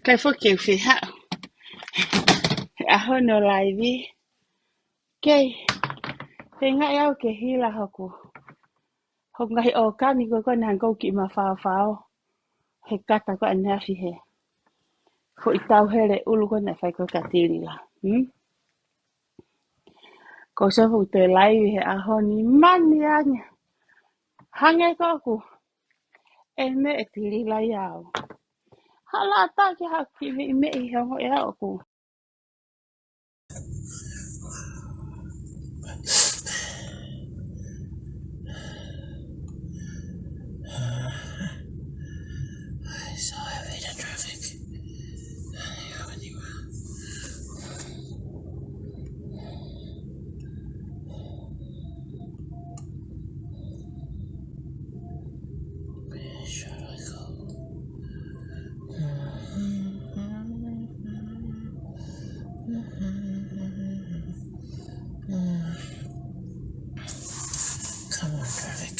Kai fo ke fi ha. A hono live. Kei. He nga yau ke hila haku. Ho ngai o kani ko nang ko ki ma fao. He kata ko ana fi he. Fo I tau hele ulu ko na fai ko katiri la. Ko sa fu te live he a honi mani anya. Hange ko ku. E me e tiri la yao. Hala ta ki haki me I hongo e au ku. So heavy the traffic. Should I go? Come on, traffic.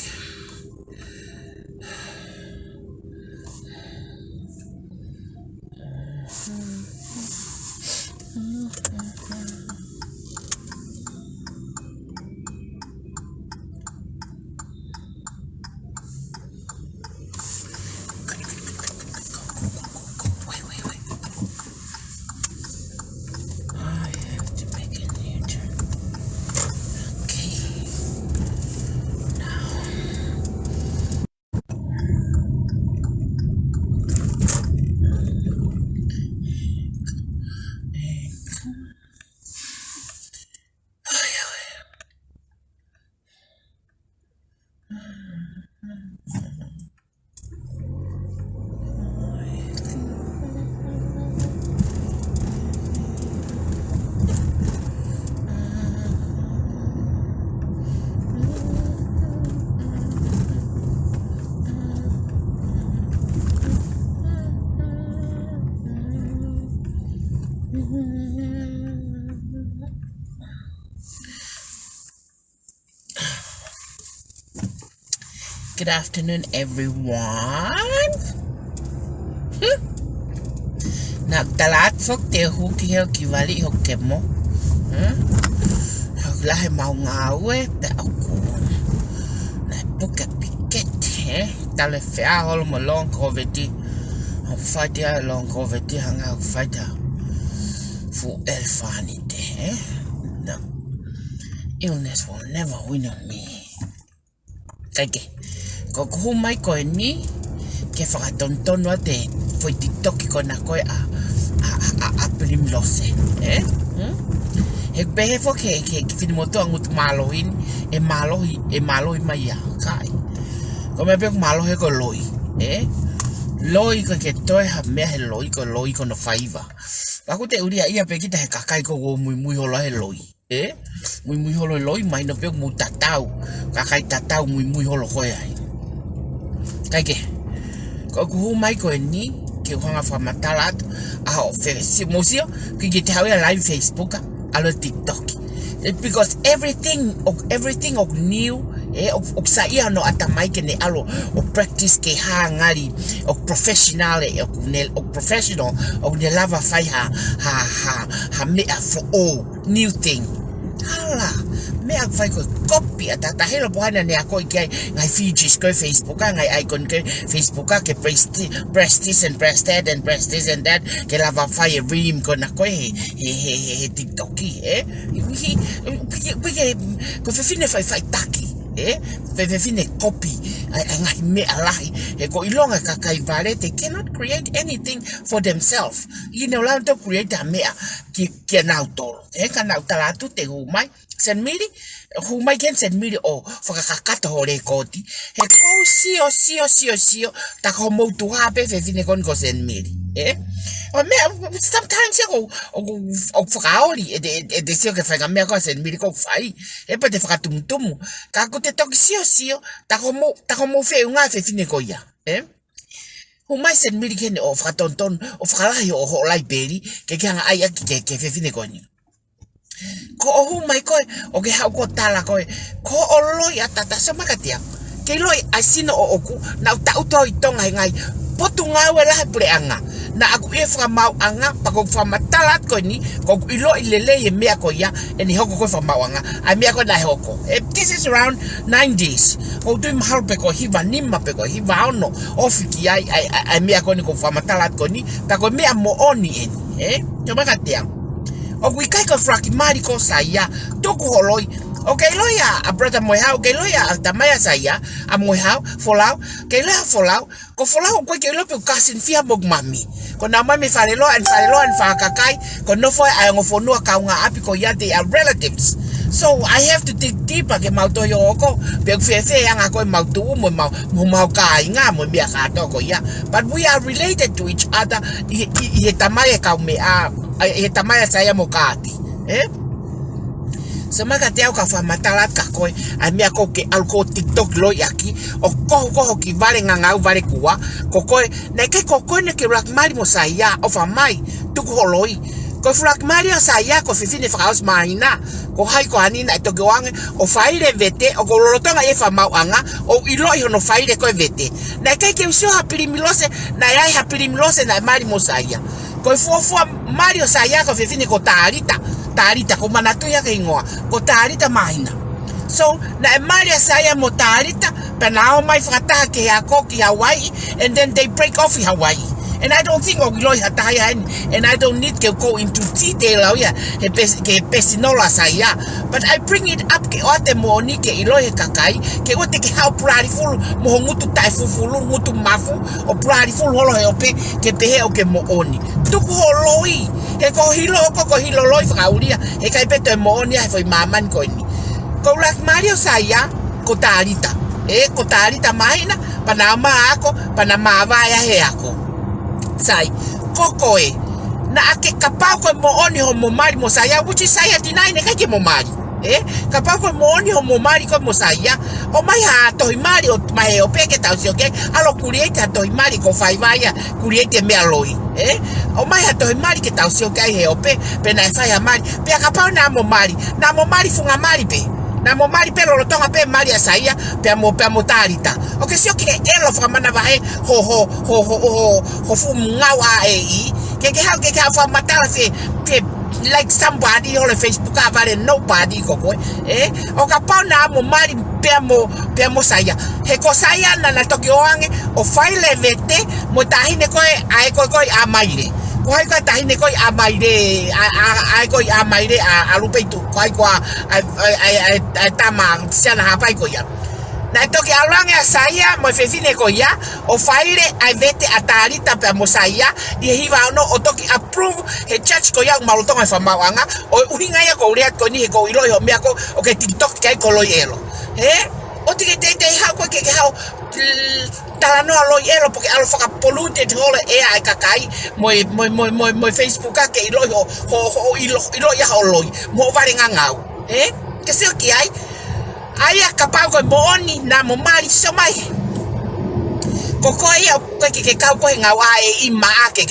Wait. I have to make a new turn. Okay. Good afternoon, everyone. Nagtalat fok te huki heo kivali hokemo. Lahe mau ngawe te aku. Na puka piket tale fea holo mo long coveti. Ho fighter long coveti hanga ho fighter. Fu elfani te. No. Illness will never win on me. Kage. Ko ku mai ko ni ke whakatontono te foi TikTok ko na koe a prim lose he behe fo ke fini moto angut malohin e malohi mai ya kai ko me be malohe ko loi loi ko ke toi ha me he loi ko no faiva ba ku te uria ia pe kita he kakai ko mui holo he loi mui holo loi mai no pe mu tatau kakai tatau mui holo ko ai Kage, ko mai ko ni ke hanga fa matalat a ofesi musio ki gitawe live Facebook alo TikTok. Because everything of new of saia no atamai ke ne alo of practice ke hangari of professional of ne lava fai ha me for all new thing. Hala me ak fai ko copy ata helo buhana ne ako ngai Fiji ko Facebook ngai icon ko Facebook ke press this and press that ke lava fai rim ko na ko he TikTok ko fine fai taki fine copy ngai me alai ko ilonga kakai vale they cannot create anything for themselves la to create a me ke nautor kana utalatu te humai sen mili humai ken sen mili o fakakata hore koti he ko sio ta ko mo tu ha pe fine kon ko sen mili o me sometimes o fakaoli de sio ke fanga me ko sen mili ko fai pa te fakatumtum ka ko te tok sio ta ko mo fe unga fine ko ya humai sen mili ken o fakatonton o fakalahi o ho lai beri ke kanga ai ke fine ko ni ko humai ko o ke ha ko tala ko o loi atata sama katia ke loi asino o oku na ta uto itonga ngai potu ngawe la preanga na aku e fra mau anga pa ko fra matalat ko ni ko ilo ilele ye mea ko ya e ni hoko ko fra mau anga a mea ko na hoko this is around 90s ko tu mahal pe ko hiva nimma pe ko hiva ono ofiki ai mea ko ni ko fra matalat ko ni ta ko mea mo oni toma ka tiang o kui kai ko fra ki mari ko saya to ko holoi okay loya a brother moha okay loya tamaya saya a moha folau ke la folau ko folau ko ke lo pe kasin fia mog mami ko na mami farelo and fa kakai ko no foi ai ngo fonu ka nga api ko ya they are relatives so I have to dig deeper ke mau to yo ko pe fe yang ko mau tu mau kai nga mo bia ka to ko ya but we are related to each other i tamaya ka me i tamaya saya mo kati Semaka teo ka fa matalat ka koe a mea ko ke alko TikTok lo yaki o ko ki vale nganga vale kuwa ko koe na ke ko koe ne ke rak mari mo saya o fa mai tu ko loi ko rak mari saya ko fifine fraus maina ko hai ko ani na to goange o faile vete o ko lotonga e fa mau anga o ilo i no faile ko vete na ke so hapili milose na yai hapili milose na mari mo saya ko fo Mario saya ko fifine ko tarita ko manato ya kingoa ko tarita mahina so na Mario saya mo tarita panao mai frata ke ako ki Hawaii and then they break off in Hawaii and I don't think we loy hataya and I don't need to go into detail ya ke pesinola saya but I bring it up ke ote mo ni ke iloy kakai ke ote ke how prideful mo ngutu taifufulu ngutu mafu o prideful holo he ope ke pehe o ke mo oni tuku holoi e ko hilo loi fraulia e kai peto mo oni ai foi maman ko ni ko lak Mario saya ko tarita mahina panama ako panama vaya he ako sai kokoe na ake kapau ko mo oni ho mo mari mo saya wuchi saya dinai ne kake mo mari kapau ko mo oni ho mo mari ko mo saya o mai ha to mari o mai o peke tau si okay alo kurieta to mari ko fai vaya kuriete me aloi o mai ha to mari ke tau si okay he ope pe na fai mari pe kapau na mo mari funga mari pe na mo mari pero lo tonga pe mari saya pe mo tarita o que se o que elo fa mana vai ho fu ngawa ke ha fa matala fe like somebody on Facebook avare nobody ko o ka pa na mo mari pe mo saya he ko saya na tokyo ange o faile vete mo tahine ko ai ko amaire ko ai ka tahine ko amaire ai ko amaire a lupeitu ko ai ko ai tamang siana hapai ko ya na toki alange saya mo fefine ko ya o faile ai vete atarita pe mo saya di hiva no o toki approve he church ko ya malutonga fa mawanga o uhinga ya ko uriat ko ni ko ilo yo me ko o ke TikTok kai ko lo yelo o tike te ha ko ke ha talano lo yelo porque alo faka polluted hole ai kakai mo Facebook ka ke ilo ilo ya holo mo vale ngangau que se o que ai kapau ko mo oni na mo mari so mai koko ia ko ke kau ko nga wa I ma ke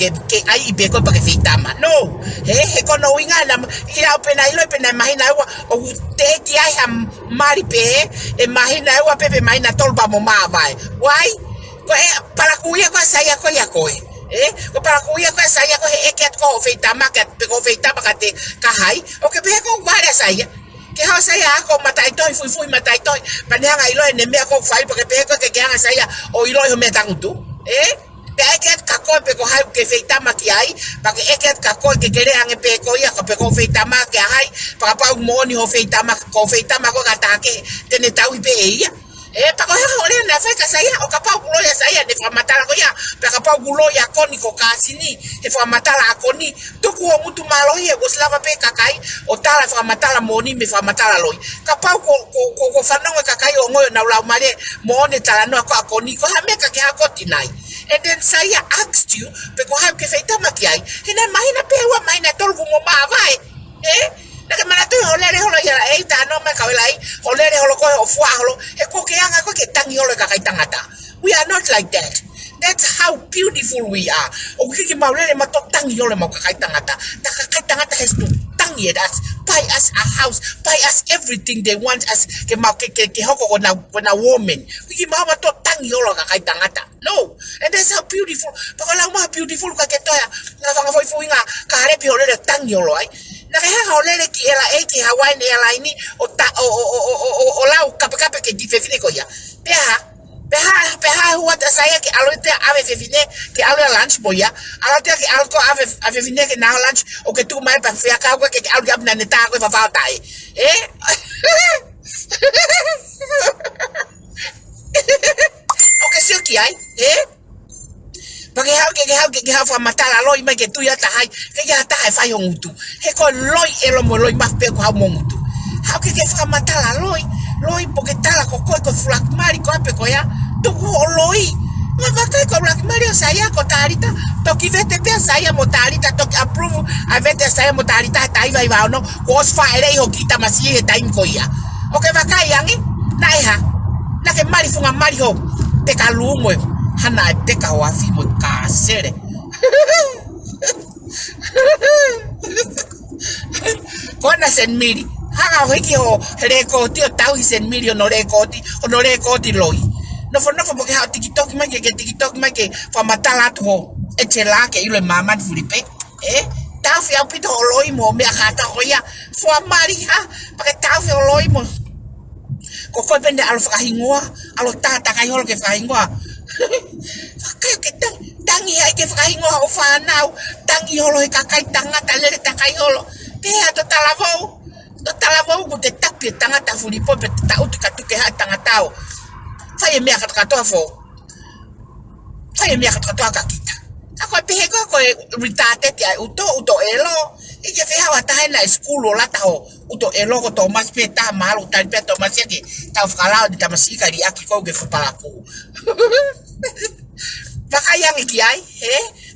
ai be ko pa ke fitama no he ko no winga na ia pena mahina wa o te ki ai am mari pe e mahina wa pe mahina tolba mo ma vai why ko para kuya ko saya ko ya ko ko para kuya ko saya ko e ke ko fitama ke ko fitama ka te kahai o ke be ko wa saya ke ha saya ako matai toi fui matai toi panhanga ilo ne me ako fai porque pe ko ke hanga saya o ilo ho me tangutu pe eket kako pe ko hai ke feita makiai pa ke eket kako ke kere ange pe ko ya ko pe ko feita ma ke hai pa pa moni ho feita ma ko atake tene tau pe ia pa ko ha ole na fe ka saya o kapa gulo ya saya de fa matala ko ya pa kapa gulo ya koni ko kasini e fa matala koni to ko mutu malo ye go slava pe kakai o tala fa matala moni me fa matala loi kapa ko fa no kakai o ngoyo na la mare moni tala no ko koni ko ha me ka ke ha ko tinai and then saya asked you pe ko ha ke feita makiai hina mahina pe wa mahina tolvu mo ma vai na ke mana tu holere holo ya ta no me ka velai holere holo ko o fua holo e ko ke anga ko ke tangi holo ka kai tangata we are not like that. That's how beautiful we are. O ke maulele ma to tangi holo ma ka kai tangata ta ka kai tangata has to tangi that's buy us a house, buy us everything they want us. Ke hoko when a woman. Ki mama to tangi holo ka kai tangata. No, and that's how beautiful. Pakala ma beautiful ka ketoya. Na fanga foi fuinga ka harepi holo le tangi holo ai. Na ke ha holo le ki ela e ki Hawaii ne ela ini o lau kape ke di fefine ko ya. Peha huat saya ke alote ave fefine ke alo lunch boya. Alote ke alko ave fefine ke na lunch o ke tu mai pa fia ka ko ke alo gab na neta ko fa tai. Okay, silky ai. Pake hau fa matala loi mai ke tu ya tai. Ke ya tai fa yongutu. He ko loi elo mo loi mafe ko hau mongutu. Hau ke fa matala loi porque tala ko flak mari ko ape ko ya. Tu ko loi. Ma vakai ko flak mari saya ko tarita. To ki vete pe saya mo tarita to approve a vete saya mo tarita tai vai va no. Ko os fa ele ho kita masi he time ko ya. Okay vakai yangi. Nai ha. Na ke mari funga mari ho. Te ka lumo. Hana te ka wafi mo ka sere. Kona sen miri. Hanga hiki ho rekoti o tau i sen miri o no rekoti loi. No fo porque ha TikTok mai ke fa matala to e tela ke ilo mama Filipe. Tau fi au pito loi mo me khata ko ya. Fo mari ha porque tau fi loi mo. Ko foi pende alo fa hingoa, alo tata kai hol ke fa hingoa. Fakai ke tangi ai ke fa hingoa o fa nau, tangi holo e kakai tanga talere takai holo. Pe ato talavou. Talavou ko te tapi tanga ta Filipo pe ta utu katuke ha tanga tao. Fai me akatoa fo. Fai me akatoa ka kita. Ako pe ko ritate ti ai uto elo. E ke fe hawa ta na school la ta ho. Uto elo ko to mas pe ta malu ta pe to mas ke ta fala di ta masika di aki ko ge fu para ku. Bakayang iki ai,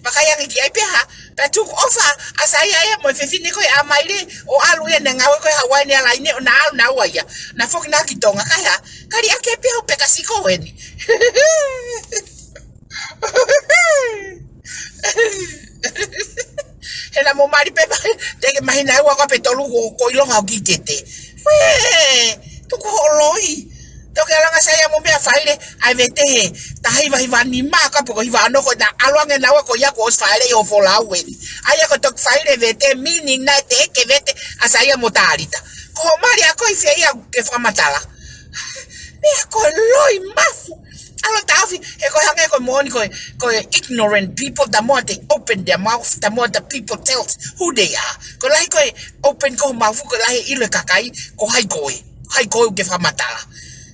bakayang iki ai pe ha. Pa tu ofa asaya ya mo fe fini ko ya maile o alu ya ngawe ko Hawaii ne la ine na wa ya. Na fo na kitonga kaya. Kali ake pe ho pe kasiko weni. Ela mo mari pe te ke mahina wa ko pe tolu ko ilo ha gitete. Tu ko loi. To ke langa saya mo be faile ai vete he. Ta hiva ni ma ka po hiva no ko da alwange na wa ko ya ko faile yo fola weni. Aya ko to faile vete meaning na te ke vete asaya mo tarita. Ko mari ako ife ya ke fa matala. Me ko loi mafu. Alo tafi e ko hanga ko moni ko ignorant people the more they open their mouth the more the people tells who they are. Ko lai ko open ko mouth ko lai ile kakai ko hai ko ke fa matala.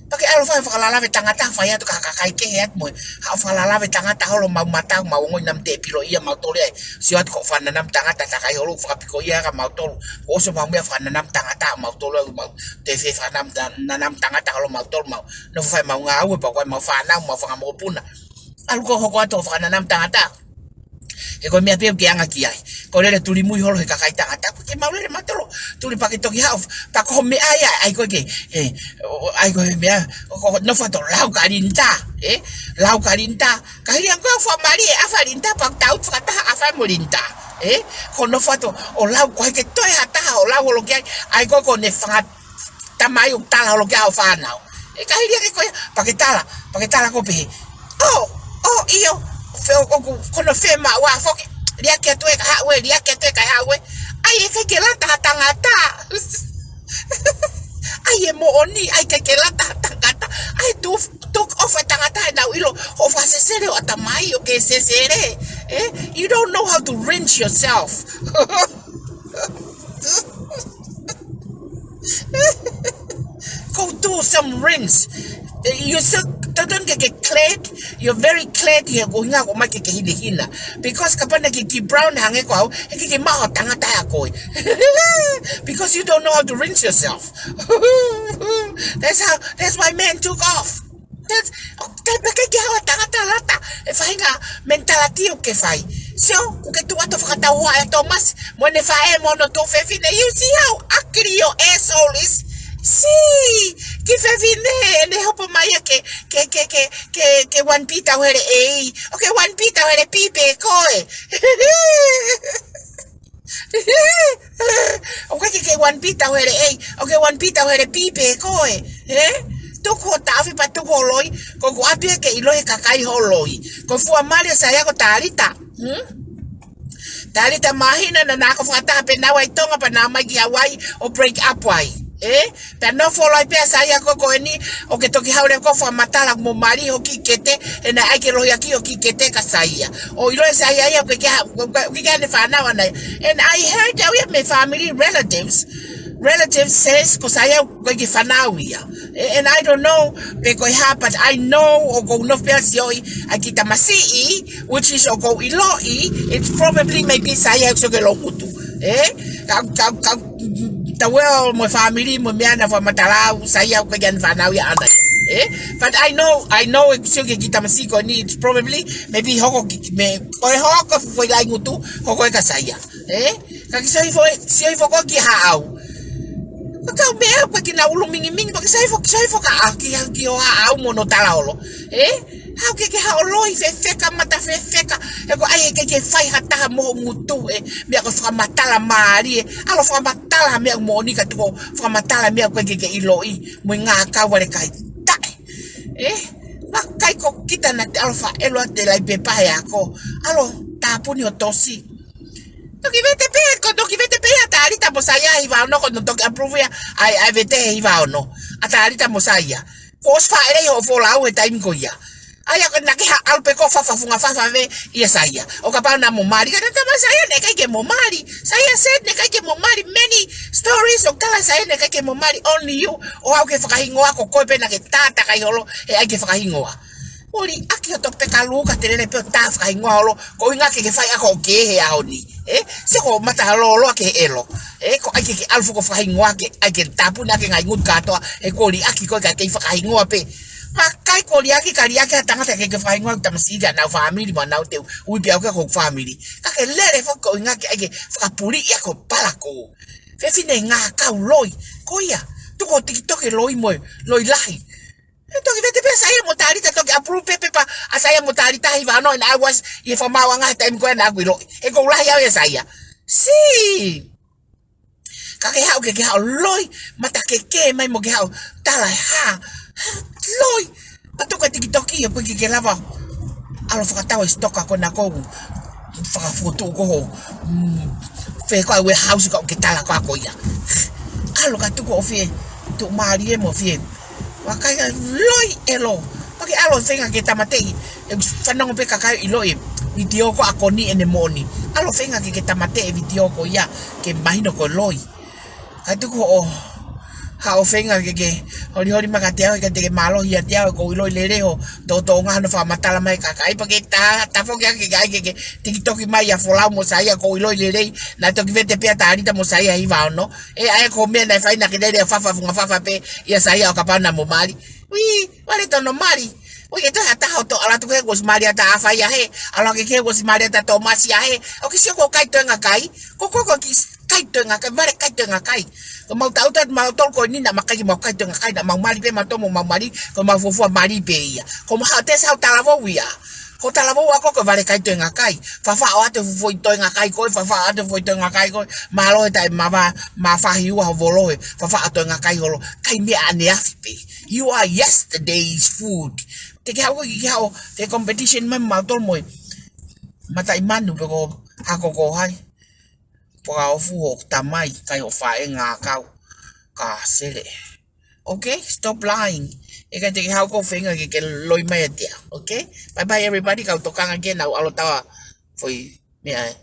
Pake alo fa la ve tangata fa ya to kakai ke het mo. Ha fa la ve tangata holo mau mata mau ngoi nam te pilo ia mau tole. Siat ko fa nam tangata kakai holo fa piko ia ka mau tol. O so mau me fa nam tangata mau tolo mau te fe fa nam tangata holo mau tol mau. No fa mau ngau pa ko mau fa na mau fa mau puna. Algo ko to fa nam tangata. E ko me pe ke anga ki ai. Ko le tuli mui holo he kakai tangata ko ke mau le matolo. Tuli pa ke to ki ha pa ko me ai ko ke ai ko me no fa to lau karinta lau karinta kai ang ko fa mari afarinta pa tau fa ta afa morinta ko no fa to o lau ko ke to ha ta o lau lo ke ai ko ne fa tamai o tala lo ke fa nau kai dia ko pa ke tala ko pe io ko no fe ma wa fo dia ke to ka ha we dia ke to ka ha we ai ke la ta tangata ai mo oni ai ke la tangata ai took off tangata na ilo of asesere o tamai o ke sesere you don't know how to rinse yourself. Go do some rinse. You still don't get cleared. You're very cleared here going out o make ke hina because kapana ke brown hange ko ke ma tangata ko because you don't know how to rinse yourself. That's why men took off. That's ke hawa tangata lata e fainga mentality o ke fai so ke tu ato fakata wa Thomas mo ne fa mo no to fe fine you see how akri your asshole is. Sí, que fe vine ne hopo maya que one pita where okay one pita where pipe koe. Okay, ke one pita here eh. Okay, one pita here pipe ko Tuko tafi pa tuko loi. Ko api ke iloi kakai ho loi. Ko fu amali saya ko tarita. Tarita mahina na nako fata pe na wai tonga pa na mai wai o break up wai. Ta no follow pe saya ko ni o ke toki haure ko fu matala mo mari ho kikete na ai ke loi aki o kikete ka saya. O iloi saya ya ke ne fana wana. And I heard that we have my family relatives says ko saya ko ki fanawia. And I don't know because but I know o go no persioi akita masii which is o go iloi it's probably maybe saya so ke lo kutu the well my family mo miana fa matala saya ko yan fanawia ana but I know so ke kita masii ko ni it's probably maybe hoko me ko hoko foi lai ngutu hoko ka saya kakisai foi ko ki haau Kau mea pa kina ulo mingi pa sai fo ka aki o au mono tala olo hau ke ha olo I feka mata feka e ko ai ke fai hata mo mutu me ko fra matala mari alo fra matala me mo ni ka to fra matala me ko ke iloi mo nga ka wale kai ta ma kai ko kita na alfa elo de la pepa ya ko alo ta puni o tosi Toki vete pe atarita mosaya iba no con toki approve ya ai vete iba no atarita mosaya kos fa ere ho fola o time ko ya aya na ke alpe ko fa funga fa ve ya saya o kapa na momari kana tama saya ne kai ke momari saya said ne kai ke momari many stories o kala saya ne kai ke momari only you o au ke fa hingo ko ko pe na ke tata kai holo ai ke fa hingo Ori aki o tope kaluka terere pe taf kai ngolo ko inga ke fai ako ke he aoni se ko mata lo ke elo ko aki ke alfu ko fai ngwa ke aki tapu na ke ngai ngut kato ko ri aki ko ka te fai ngwa pe makai ko ri aki kari aki tanga te ke fai ngwa tamsiga na family ma na te u bi ko family ka ke lere fo ko inga ke aki fa puli ya ko pala ko fe fine nga ka loi ko ya tu ko tiktok loi mo loi lai Toki vete pe saya motarita toki approve pepe pa asaya motarita hiva no and I was if ma wanga time ko na gwilo e ko la ya saya si kake hau ke hau loi mata ke mai mo ke hau tala ha loi pato ka tikitoki e ke lava alo fakata wa stoka ko na ko faka foto ko ho fe ko we house ko ke tala ko ya alo ka tu ko fe tu mari mo fe Wakai loi elo. Pake alo fenga ke tamatei. Fanong pe kakai iloi. Video ko akoni ene moni. Alo fenga ke tamatei video ko ya ke mahino ko loi. Katu ko ha ofenga ke hori makatea ke te malo ya tia ko iloi lereo. To nga no fa matala mai kakai pake ta fo ke ke TikTok mai ya fola mo saya ko iloi lerei. Na to vete pe tarita mo saya iva no. Ai ko me na fai na ke dele fa pe ya saya o kapana mo mari. Ui, wale to no mari. Oye, to hata to ala to ke gos mari ata afa ya he. Ala ke gos mari ata to mas ya he. O ke ko kai to nga kai. Ko ki kai to nga kai bare kai to nga kai. Ko mau tau mau tol ko ni na makai mau kai to nga kai na mau mari pe mau to mau mari ko mau fofu mari pe ya. Ko mau te sa ta lavo wia. Ko ta lavo wa ko bare kai to nga kai. Fa o ate fu to nga kai ko fa ate fu to nga kai ko malo ta ma fa hi wa volo fa ato nga kai holo kai me ane afi. You are yesterday's food. Te hau te competition man matol mo mata imanu pe ko ako ko hai po ka fu hok tamai kai o fa nga kau ka sele okay stop lying e ka te hau ko fenga ke loi mai dia okay bye bye everybody ka tokang again na alo tawa foi me ai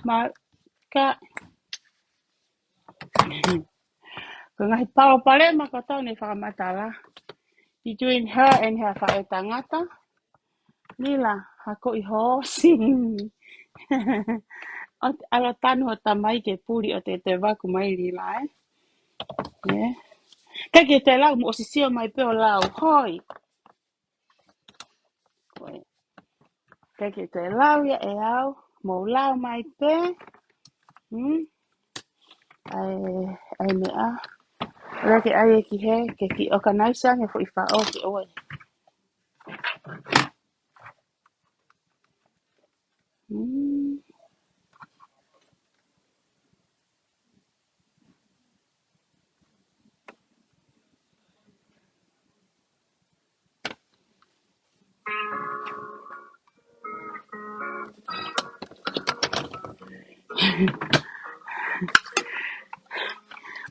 Ma ka ko ngai pao pale ma ko tau ni whakamatala. Between her and her whaetangata. Nila, hako I hosi. Alo tanu o tamai ke puri o te waku mai lila Yeah. Ka ke te lau mo osisio mai pe o lau. Hoi. Ka ke te lau ya e au. Mo lau mai pe. Ai mea. Lagi ai ki he ke ki organize nge fo ifa o ki oe.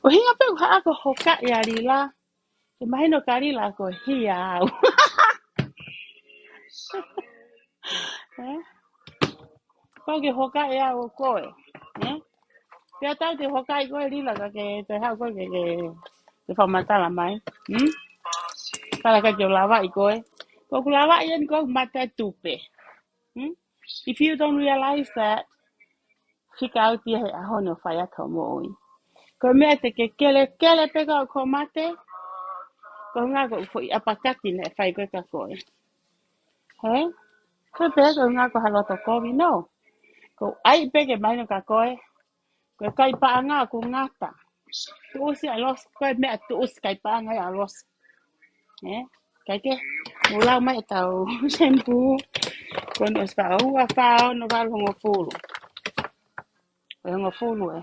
O hinga pe ha ako hoka ya rila. Ke mai no kari la ko hia. Eh? Ko ke hoka ya o ko e. Eh? Pia tau te hoka i ko rila ka ke te ha ko ke te whamata la mai. Kala ka ke lava i ko e. Ko ku lava i en ko mata tupe. If you don't realize that, fika au tia he aho no whaia ka mo oi. Ko mea te ke kele peka o ko mate, ko ngā ko ufo i apakati ne whai koe ka koe. He? Ko pēka ko ngā ko haloto kovi no. Ko ai peke mai no ka koe, ko kai paanga ko ngata. Tuusi alos, koe mea tuusi kai paanga i alos. He? Kai ke, ulau mai tau shampoo, ko no spa ua whao no walo hongo fulu. Hongo fulu e.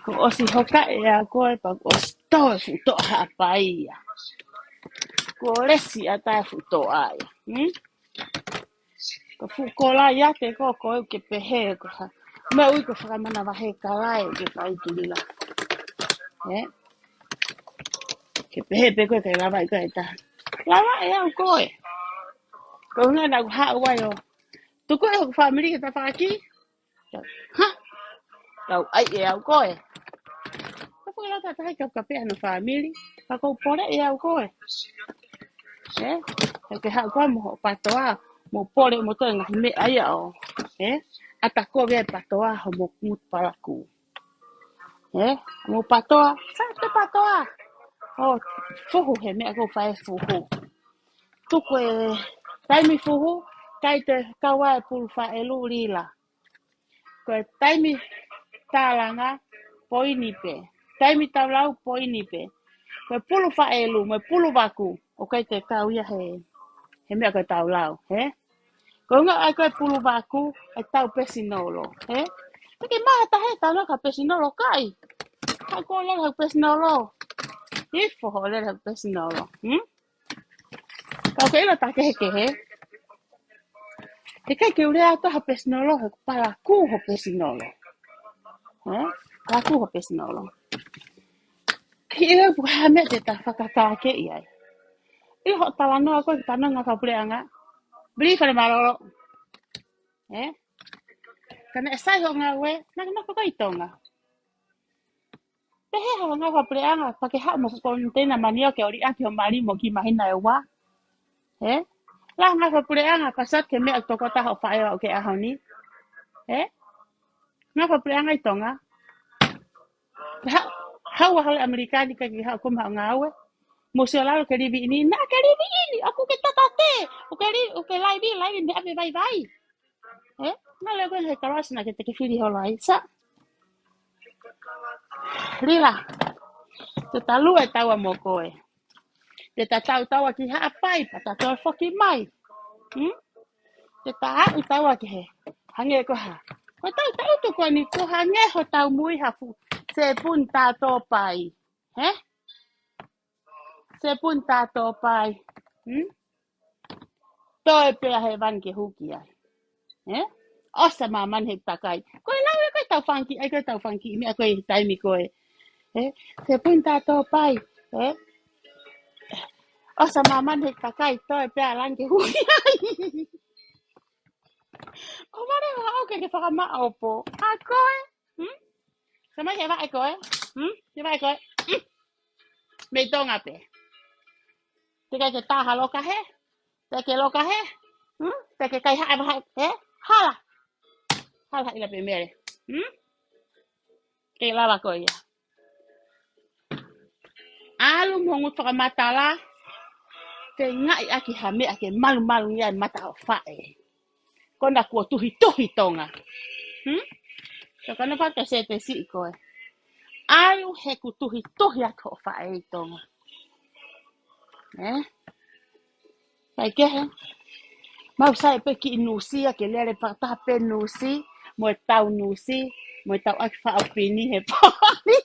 Ko osi hoka e a koe pa ko stoe futo hapai ia. Ko lesi a tae futo aia. Ko fukola ia te ko ke pehe ko ha. Me ui ko whakamana wahe kalai ke whai tulila. Ke pehe pe koe kai lawa i koe ta. Lawa e au koe. Ko hunga na ha uai o. Tuku e hoku whamiri ke ta whaki. Ha! Kau ai e au koe. Ka whakala ta tahi kau ka pēha no whamiri. Ka kou pore e au koe. Ke ha koe mo patoa. Mo pore mo toi ngahi me aia o. Ata koe vea patoa ho mo kumut paraku. Mo patoa. Sa te patoa. Oh, fuhu he mea ko whae fuhu. Tuku e taimi fuhu. Kai te kawa e pulu whae lurila. Ko e taimi tālanga poinipe. Taimi taulau poinipe. Ko e pulu whae lu. Me pulu waku. O kai te kauia he mea koe taulau. Ko ngā ai koe pulu waku. E tau pesinolo. Pake maha tahe tau naka pesinolo kai. Ka ko lele hau pesinolo. Ifo ho lele hau pesinolo. Kau ke ilo take he kehe. He kai ke urea ato ha pesinolo. He palaku ho pesinolo. Palaku ho pesinolo. Ki ilo buka mea te ta whakakake iai. Ilo ho talanoa koe ki tano ngā kapureanga. Bili whare maroro. Kana e sai ho ngā ue. Naka kai tonga. Pehe ha ngā kapureanga. Pake hao mo kontena manio ke ori aki ho mari mo ki mahina e wa. La ngā kapureanga pasat ke mea tokota ho whae o ke aho ni. Ngā kapureanga i tonga. Hau ahale Amerikani ka ki hao kuma ngā ue. Museo lalo ke rivi ini. Na ke rivi ini. Aku ke tatate. O ke laivi me ape vai. Nga leo koe he karasina ke te ke whiri holo ai. Sa. Rila. Te talu e taua mo koe. Te tatau taua ki haa pai. Pata toa whoki mai. Te taa i taua ki he. Hange ko ha. Ko tau tu koe ni ko hange ho tau mui hafu. Se pun tato pai. Se pun tato pai. Toi pea he van ke huki ai. Osa maman he takai. Koe lau e koe tau whanki. Ai koe tau whanki. Mea koe taimi koe. Se pun tato pai. Osa maman he takai. Toi pea lan ke huki ai. O mare wa au ke whakama opo. A koe. Sama he vai koe. He vai koe. Me tonga pe. Te kai ke taha loka he. Te ke loka he. Te ke kai hae waha. Hala. Hala ila pe mere. Ke lava koe ia. Alu mongut whakamata la. Te ngai aki hame ake malu ia mata o whae. Kona kua tuhi tonga. Te kana whaka se te si koe. Ayu he kutuhi ako whae tonga. Kai ke he. Mau sai pe ki nusi a ke lere pakta pe nusi. Mo tau nusi. Mo tau ak whaopini he poni.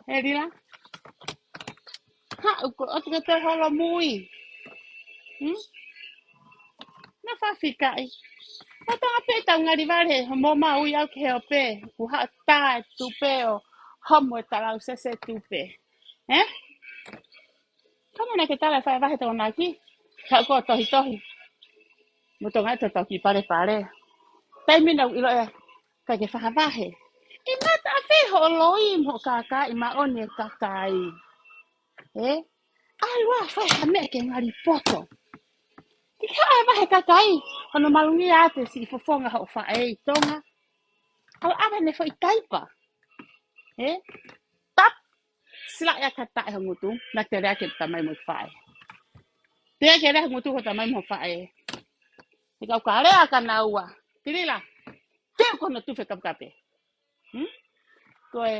He rila. Ha uko o tika te holo mui. Na whawhikai. O tanga pe tau ngari wale, mo maui au ke heo pe, ku ha tā tupe o homo e talau sese tupe. Kama na ke tala whae wahe tō naki, ka ko tohi tohi, mo tō ngai tō toki pare pare. Tai mina ilo e, ka ke whaha wahe. I mata a wheho o loi mo kaka i ma oni e kakai. Ai wa whae ha mea ke ngari poto. Ki ka ai wahe kakai, hono malungi ate si fofonga ho whae i tonga. Au awa ne fo i taipa. Tap sila ya kata e ngutu na te rea ke tamai mo whae. Te rea ke rea ngutu ko tamai mo whae. Te kau ka rea ka na ua. Tirila, te kono tuwhe kapkape. Koe,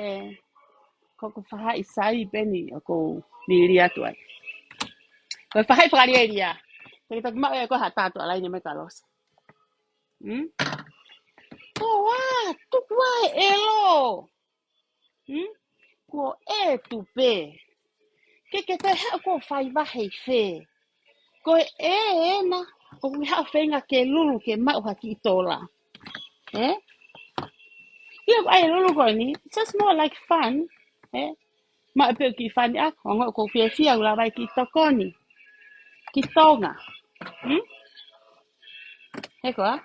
ko whaha i sai peni o ko niri atu ai. Koe whaha i whakari e ria. Te tak mau e ko ha tātu alai ni me kalos. Ko wā, tukua e lo. Ko e tupe. Ke te hea ko whai wahe i whe. Ko e na, o mi hao whenga ke lulu ke mau haki i tōla. Ia ai lulu ko ni, it's just more like fun. Ma e peo ki whani ako, o ngau ko whia whia ula vai ki tokoni. Ki tonga. He koa?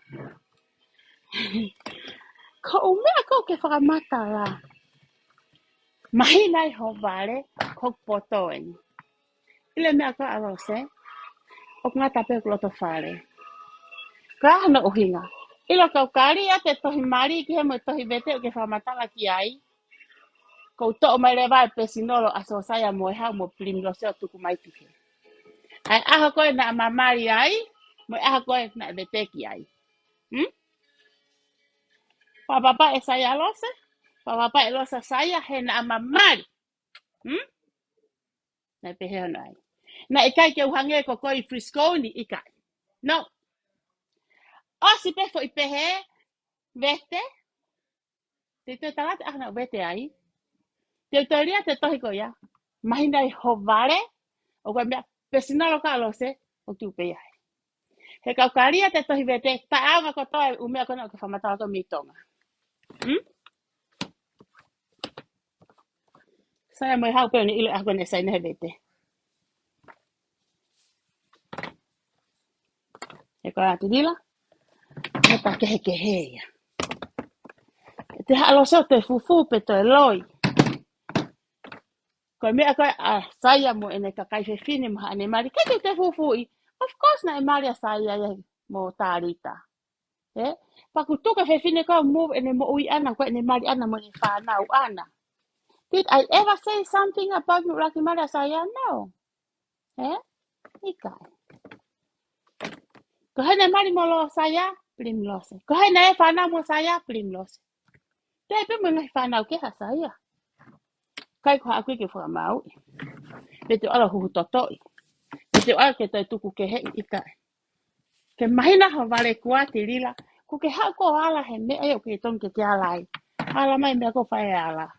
Ko umea ko ke whakamata la. Mahi nai ho vale, ko potoen. Ile mea ko arose, o ngata peo kloto whare. Ka hana uhinga. Ilo kau kari a te tohi mari ki he mo tohi vete o ke whamatala ki ai. Ko to mai le vai pesinolo aso saya mo ha mo plim lo se tuku mai tuke. Ai aha koe na mamari ai, mo aha koe na vete ki ai. Papa e saya lose, papa e losa saya he na mamari. Na pehe ai. Na ikai ke uhange ko koi frisconi ikai. No. O si pe fo i pehe vete. Te te talate ana vete ai. Te teoria te tohi ko ia. Mahina i hovare, o koe mea pesinalo ka lose, o tu pe ai. He kaukaria te tohi vete, ta awa ko toi umea kona o ke whamatala ko mitonga. Saya mo hau pe ni ilo ako ne sai ne vete. He koe ati dila, me ta kehe ia. Te halo so te fufu pe to loi. Koe mea koe saya mo ene kakai fefine mo ane mari, kete te fufu i. Of course na e mari a saya ia mo tarita. Paku tuka fefine ko move ene mo ui ana koe ene mari ana mo ni whanau ana. Did I ever say something about you like mari a saya? No. Ikai. Ko hene mari mo lo saya, plim lose. Ko hene e whanau mo saya, plim lose. Te pe mo ngai whanau ke ha saya. Kai ko aku ke whamau. Te ala huhu totoi. Te ala ke te tuku ke he ikai. Ke mahina ho vale kua te lila. Ko ke ha ko ala he me ai o ke ton ke alai. Ala mai me ko whae ala.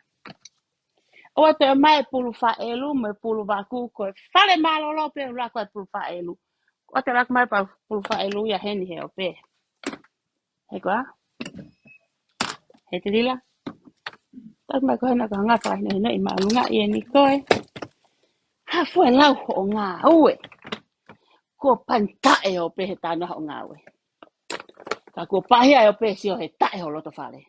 O te mai pulu whaelu me pulu waku ko whale malolo pe ula ko pulu whaelu. O te rak mai pa pulu whaelu ia heni he o pe. He koa? He te lila? Tak mai ko hena ka ngata hena i malunga i ni koe. Ha fue lau ho ngā ue. Ko pantae o pe he tana ho ngā ue. Ka ko pahia o pe si o he tae ho loto whare.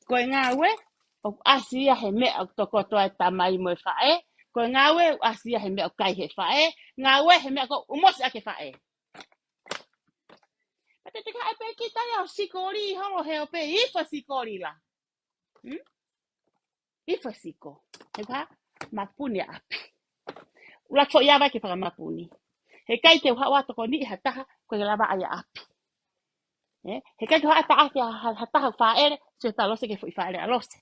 Ko ngā ue, o asia he mea o toko toa tamai mo e whae. Ko ngā ue, o asia he mea o kai he whae. Ngā ue he mea ko umosi ake whae. Pate te ka e pe ki tai au sikori holo he o pe ifa sikori la. Ifa siko. He ka? Mapuni api. Ulak fo ia vai ke whaka mapuni. He kai te hawa to ko ni hataha ko lava aya api. He kai te hawa ta api hataha faere se ta lose ke foi faere alose.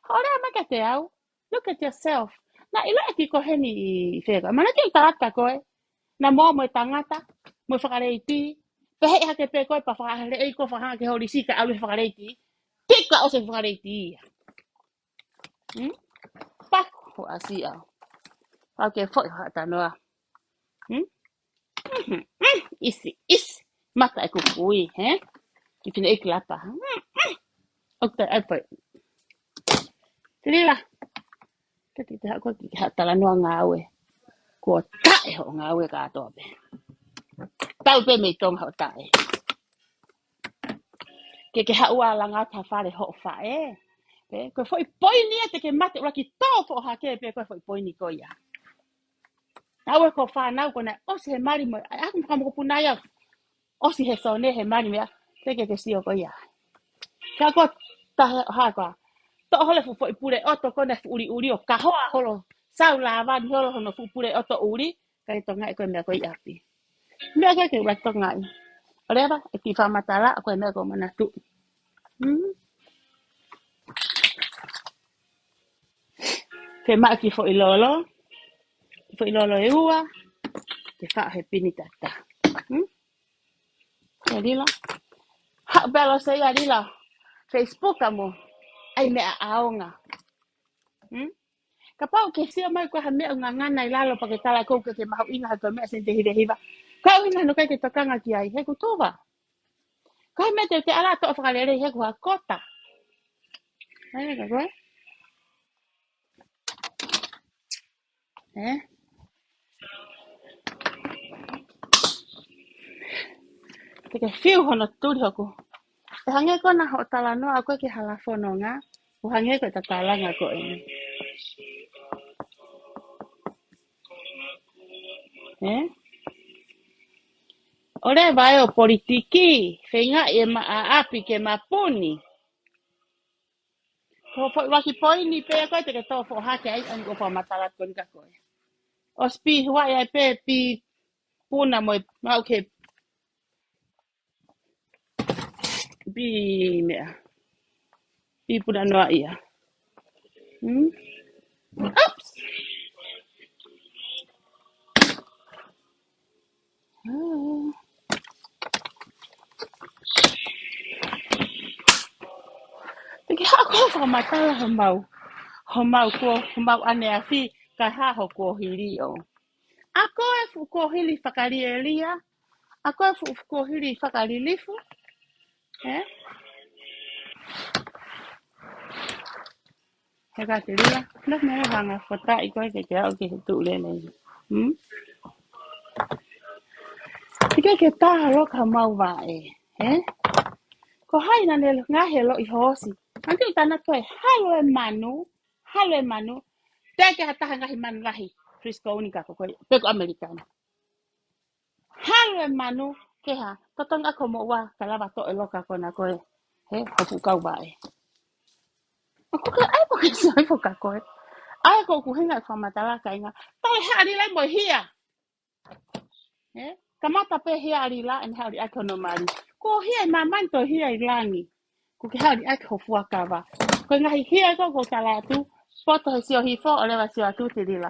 Ora ma te au. Look at yourself. Na ilo e ko heni fega. Mana ke ta ko na mo mo tangata mo whakareiti. Pehe hake pe koe pa whakarei ko whakake hori sika alu whakareiti. Tika o se whakareiti. Pako asia. Okay, foi hata noa. Isi. Mata e kukui, he? I pina ik lapa. Okay, apa. Tiri la. Kati te hako ki hata la noa ngawe. Ko tae ho ngawe ka atope. Tau pe me tong ho tae. Ke haua la ngata whare ho whae. Ko foi poini te ke mate ura ki tō fo hake pe ko foi poini ko ia. Awe ko whanau ko na osi he mari mo. Aku mkamoko punai au. Osi he sone he mari mea. Te sio ko ia. Ka ko ta ha ko. To hole fu foi pure oto ko na uri o ka hoa holo. Sau la van holo no fu pure oto uri. Kai to ngai ko mea ko ia pi. Mea ke wa to ngai. Ore ba e ki fa matala ko mea ko manatu. Ke ma ki fo ilolo. Fo ilolo e ua. Ke fa he pini tata. Jadi la. Ha belo se ya di la. Facebook kamu. Ai mea aonga. Kapau ke sia mai ko ha mea nganga nai lalo pa ke tala ko ke mau inga ko mea sente hire hiva. Ka inga no kai ke takanga ki ai he ku tova. Ka me te ala to fa le he ku kota. Ai ka ko. Ke fiu hono turi hoku. E hange ko na ho tala no ako ke hala fononga. O hange ko ta tala nga ko ini. Ore vai o politiki, whenga e api ke mapuni. Ko fo waki poini pe koe te ke tō fo hake ai an ko pa matalat kon ka koe. O spi hua ia pe pi puna mo mau ke pi mea. Pi puna noa ia. Ups! Teki hako wha matala ho mau. Ho mau ane a fi ka haho ko hiri o. Ako e fu ko hili whakari e lia. Ako e fu ko hili whakari lifu. He ka te lia. Nak mea hanga whata i koe ke au ke he tuu le nei. Tika ke taha roka mau wae. Ko hai na ne ngahe lo i hosi. Nanti utana koe halo e manu. Teke hataha ngahi manu lahi. Frisco unika ko koe. Peko Amerikano. Halo e manu. Ke ha. Totong ako mo wa kalawa to e loka ko na koe. Hopu kau wae. Ako ka ai po kasi ai po ka koe. Ai ko kuhenga e whamatala ka inga. Tau e haari lai mo hia. Kamata pe hia ari la en haari ako no mari. Ko hia i mamanto hia i langi. Ko ke haari ako fuakawa. Ko ngahi hia ko talatu. Poto he sio hifo o lewa sio atu te dila.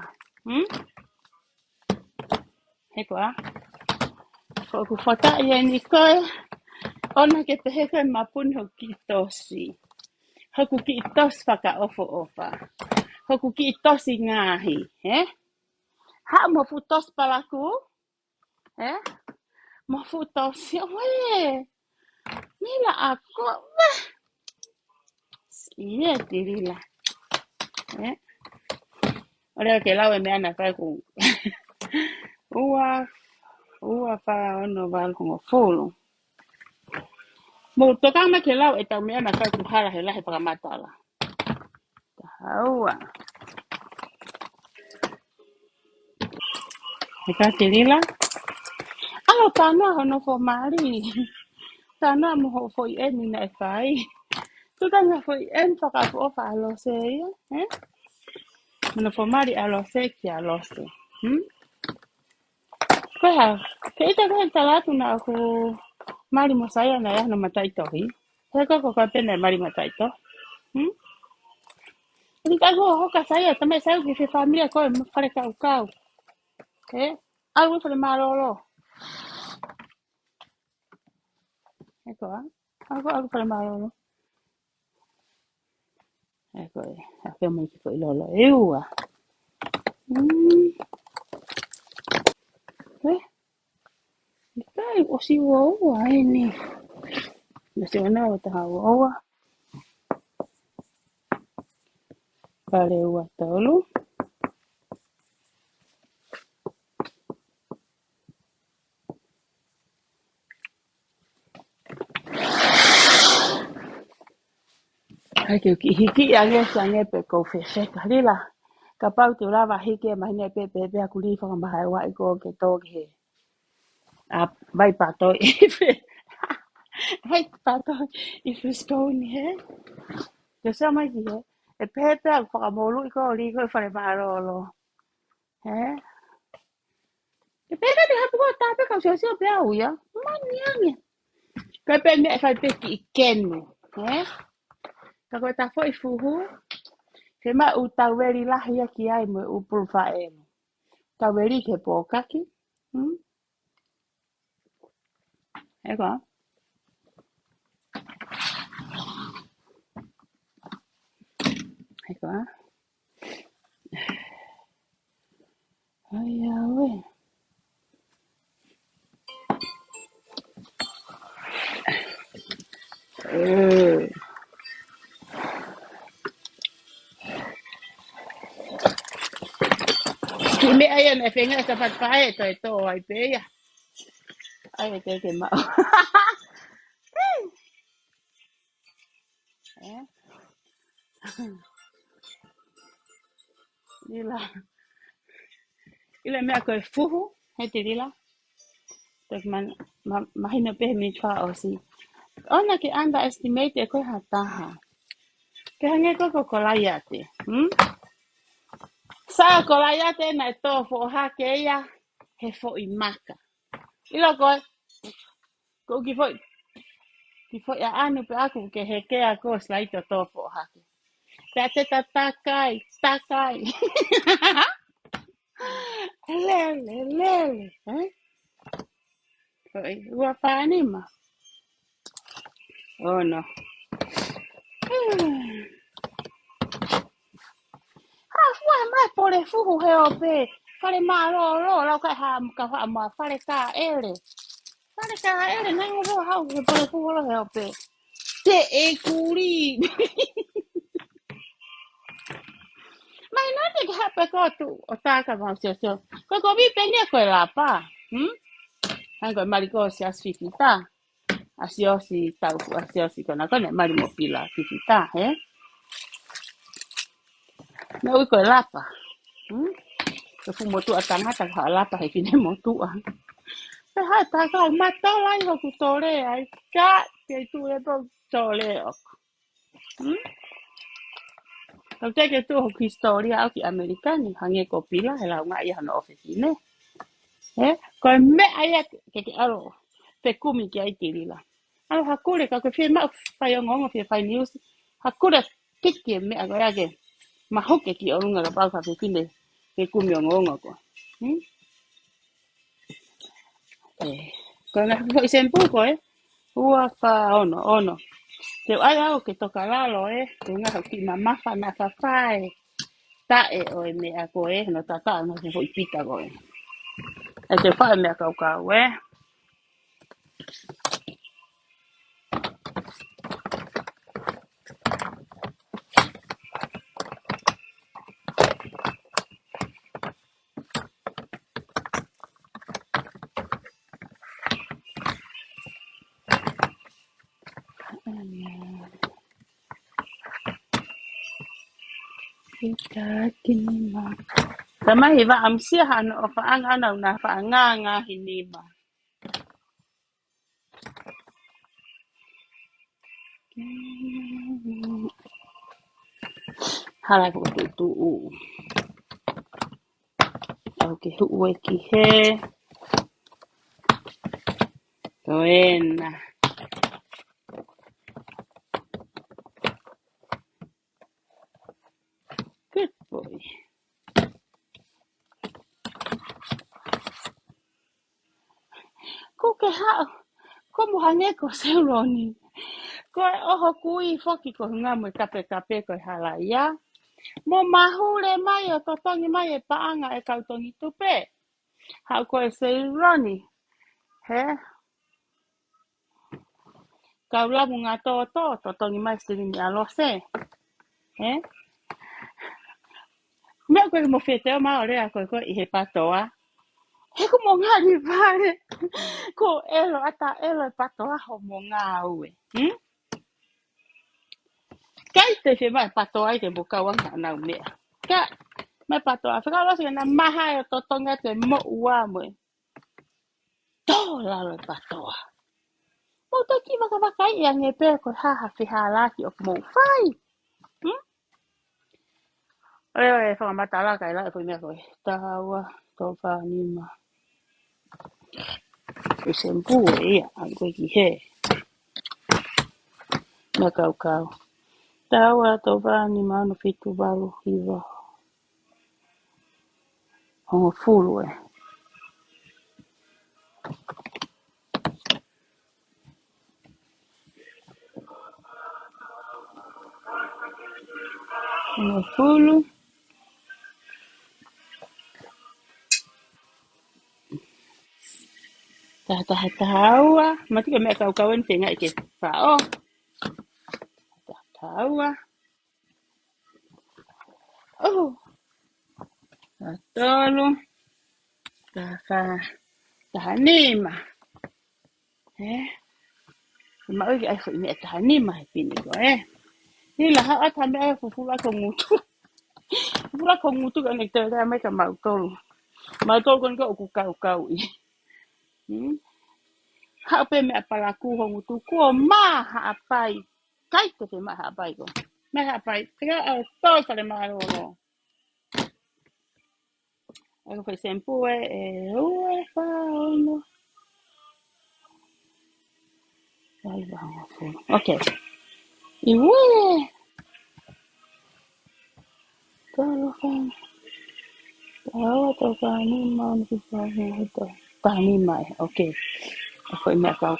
He koa. Ko ku whata ia ni koe. Ona ke te heke mapun ho ki tosi. Hoku ki tos whaka ofa. Hoku ki tosi ngahi. Ha mo fu tos palaku. Mo fu tosi. Oe. Mila ako. Ie te dila. Ora ke lawe me ana kai ku. Ua pa ono val ko fulu. Mo toka me ke lawe ta me ana kai ku hala he lahe para matala. Haua. He ka te lila. Alo tana hono fo mari. Tana mo ho fo i eni na e fai. Tuta nga fo i en whaka fo ofa alo se ia. Mono fo mari alo se ki alo se. Koha, ke ita koha talatu na aku mari mo saya na ya na mataito hi. Heka ko ka pena mari mataito. Ni ka go ho ka saya tamai saya ki familia ko mo fare ka ukau. Algo fare malolo. Eko ah. Algo fare malolo. Eko a fe mo ki ko ilolo. Eua. Kai o si wo ai ni. Na se ona o ta wo. Pare ua tolu. Ai ke ki hiki ange sange pe ko fe fe kalila. Ka pau te lava hiki mai ne pe pe ku li fa ma hai wa ko ke to ke. A vai pato ife. Vai pato ife stone he. Ke sa mai ki he. E pe pe fa mo lu ko li ko fa le ma lo. He. Ke pe ka te ha ko ta pe ka se pe au ya. Mani ange. Ka pe me fa pe ki kenu. He. Ka ko ta fo ifuhu. Ke ma u taweri lahi aki ai mo u pulfa e. Taweri ke po kaki. Eko. Eko. Ai awe. Ki me ai na fenga sa pat pae to ai pe ya. Ai ke ma. Eh. Lila. Ila me ko fuhu. He te lila. Tek man mahina pe mi twa o si. Ona ke underestimate ko hataha. Ke hange ko kolayate. Sa kolayate na to fo ha ke ya. He fo I maka. Ila ko ki fo ya anu pe aku ke he ke ako slaito to fo ha. Te takai. Lele. Ua whanima. Oh no. Ua mai pole fuhu he o pe. Whare maa lo lau kai ha ka wha ma whare ka ere. Whare ka ere nai ngoro hau he pole fuhu lo he o pe. Te e kuri. Mai no te ka hape ko tu o taka mau sio. Ko vi penia koe la pa. Hanko mariko si asfifita. Asiosi tau asiosi kona kone mari mo pila fifita he. Na ui koe lapa. Ke fu motu atangata ka lapa he kine motu a. Pe hai ta ka mata lai ho ku tore ai ka ke tu e to tore o. Ka te ke tu ho ki historia au ki amerikani hange ko pila he lau ngai hana ofisine. He ko me ai ke aro pe kumi ki ai tirila. Alo hakure ka ke fe ma fai ngongo fe fai news. Hakure tiki me ago ya ke. Ma hoke ki orunga ka pau ka fe kine ke kumi ngongo ko. Ko na fo isempu ko ua fa ono. Te ai au ke toka lalo te nga ki mama fa na fa fai. Ta o me a ko no tata no se foi pita ko e te fa me a ka Kita kinima. Tama hiva amsia hano o fa anga na fa anga hinima. Hala ko tu. Okay, hu ki he. Buena. Good boy. Ko ke hao. Ko muhange ko seuroni. Ko oho kui foki ko hunga mo kape ko hala ia. Mo mahule mai o totongi mai e paanga e kautongi tupe. Hao ko e seuroni. He? Kau lamu ngā totongi mai sirini alose. He? Mea koe mo wheteo maa o rea koe i he patoa. He ko mo ngā ni pare. Ko elo ata elo e patoa ho mo ngā ue. Kai te whi mai patoa i te buka wanga nau mea. Ka mai patoa. Whakawasi na maha e o totonga te mo ua moe. Tō lalo e patoa. Mo toki waka i ange pē koe haha whiha laki o mo whai. Reo e whakamata laka e lai koe mea koe. Tawa, tō whanima. E sempu e ia, an koe ki he. Mea kau. Tawa, tō whanima, anu whitu walu hiwa. Hongo fulu e. Hongo fulu. Tahaua. Mati ka mea kau en tenga i ke whao. Tahaua. Oh. Tolu. Tahanima. Ma ogi ai fo mea tahanima he pini ko Hila ha ata mea fufula ko ngutu. Fufula ko ngutu ka nek te rea mea ka mautolu. Mautolu kon ka oku kau i. Ha pe mea palaku ho ngutu ko ma ha apai. Kai te ma ha apai ko. Mea ha apai. Teka au tau sale maa oro. Ako fai sempu e ue whaono. Ai wahanga fulu. Okay. I ue. Tolo whanga. Tawa tau whanima. Whanima e. Okay. Ako i mea kau.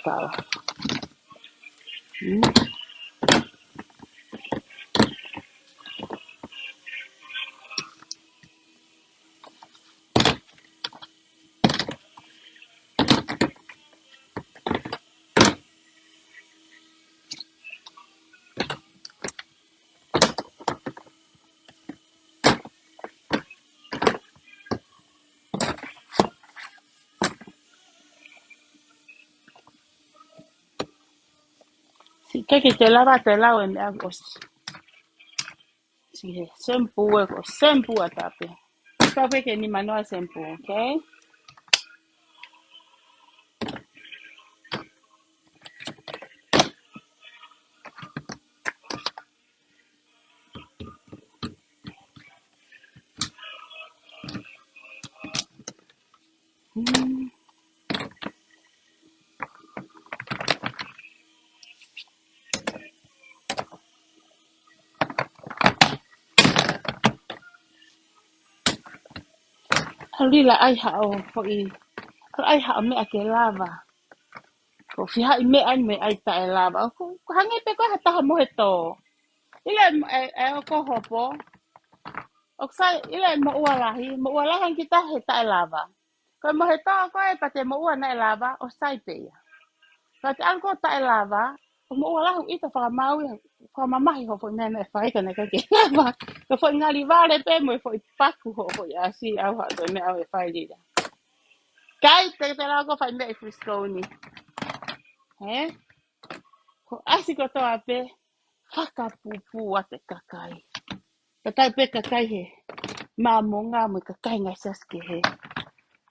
Si keki te lava te lau e mea kos. Si he sempu e ko sempu a tape. Tape ke ni manoa sempu, okay? Halila ai hao hoi. Ai hao mea ke lava. Ko fiha i mea me ai ta e lava. Ko hange pe ko hata ha mohe to. Ile e ko hopo. Oksai ile mo ua lahi kita he ta e lava. Ko mohe to ko e pate mo ua na e lava o sai pe ia. Kati anko ta e lava. Mo ua lahu ita whakamaui. Whamamahi ho fo nene e whaika ne kake lava. Ko fo ngari vare pe mo fo i paku ho fo i asi au ha to me au e whairira. Kai te rao ko whai mea i Frisconi. Ko asi ko toa pe whakapupu a te kakai. Kakai pe kakai he. Mā mo ngā mo kakai ngai saske he.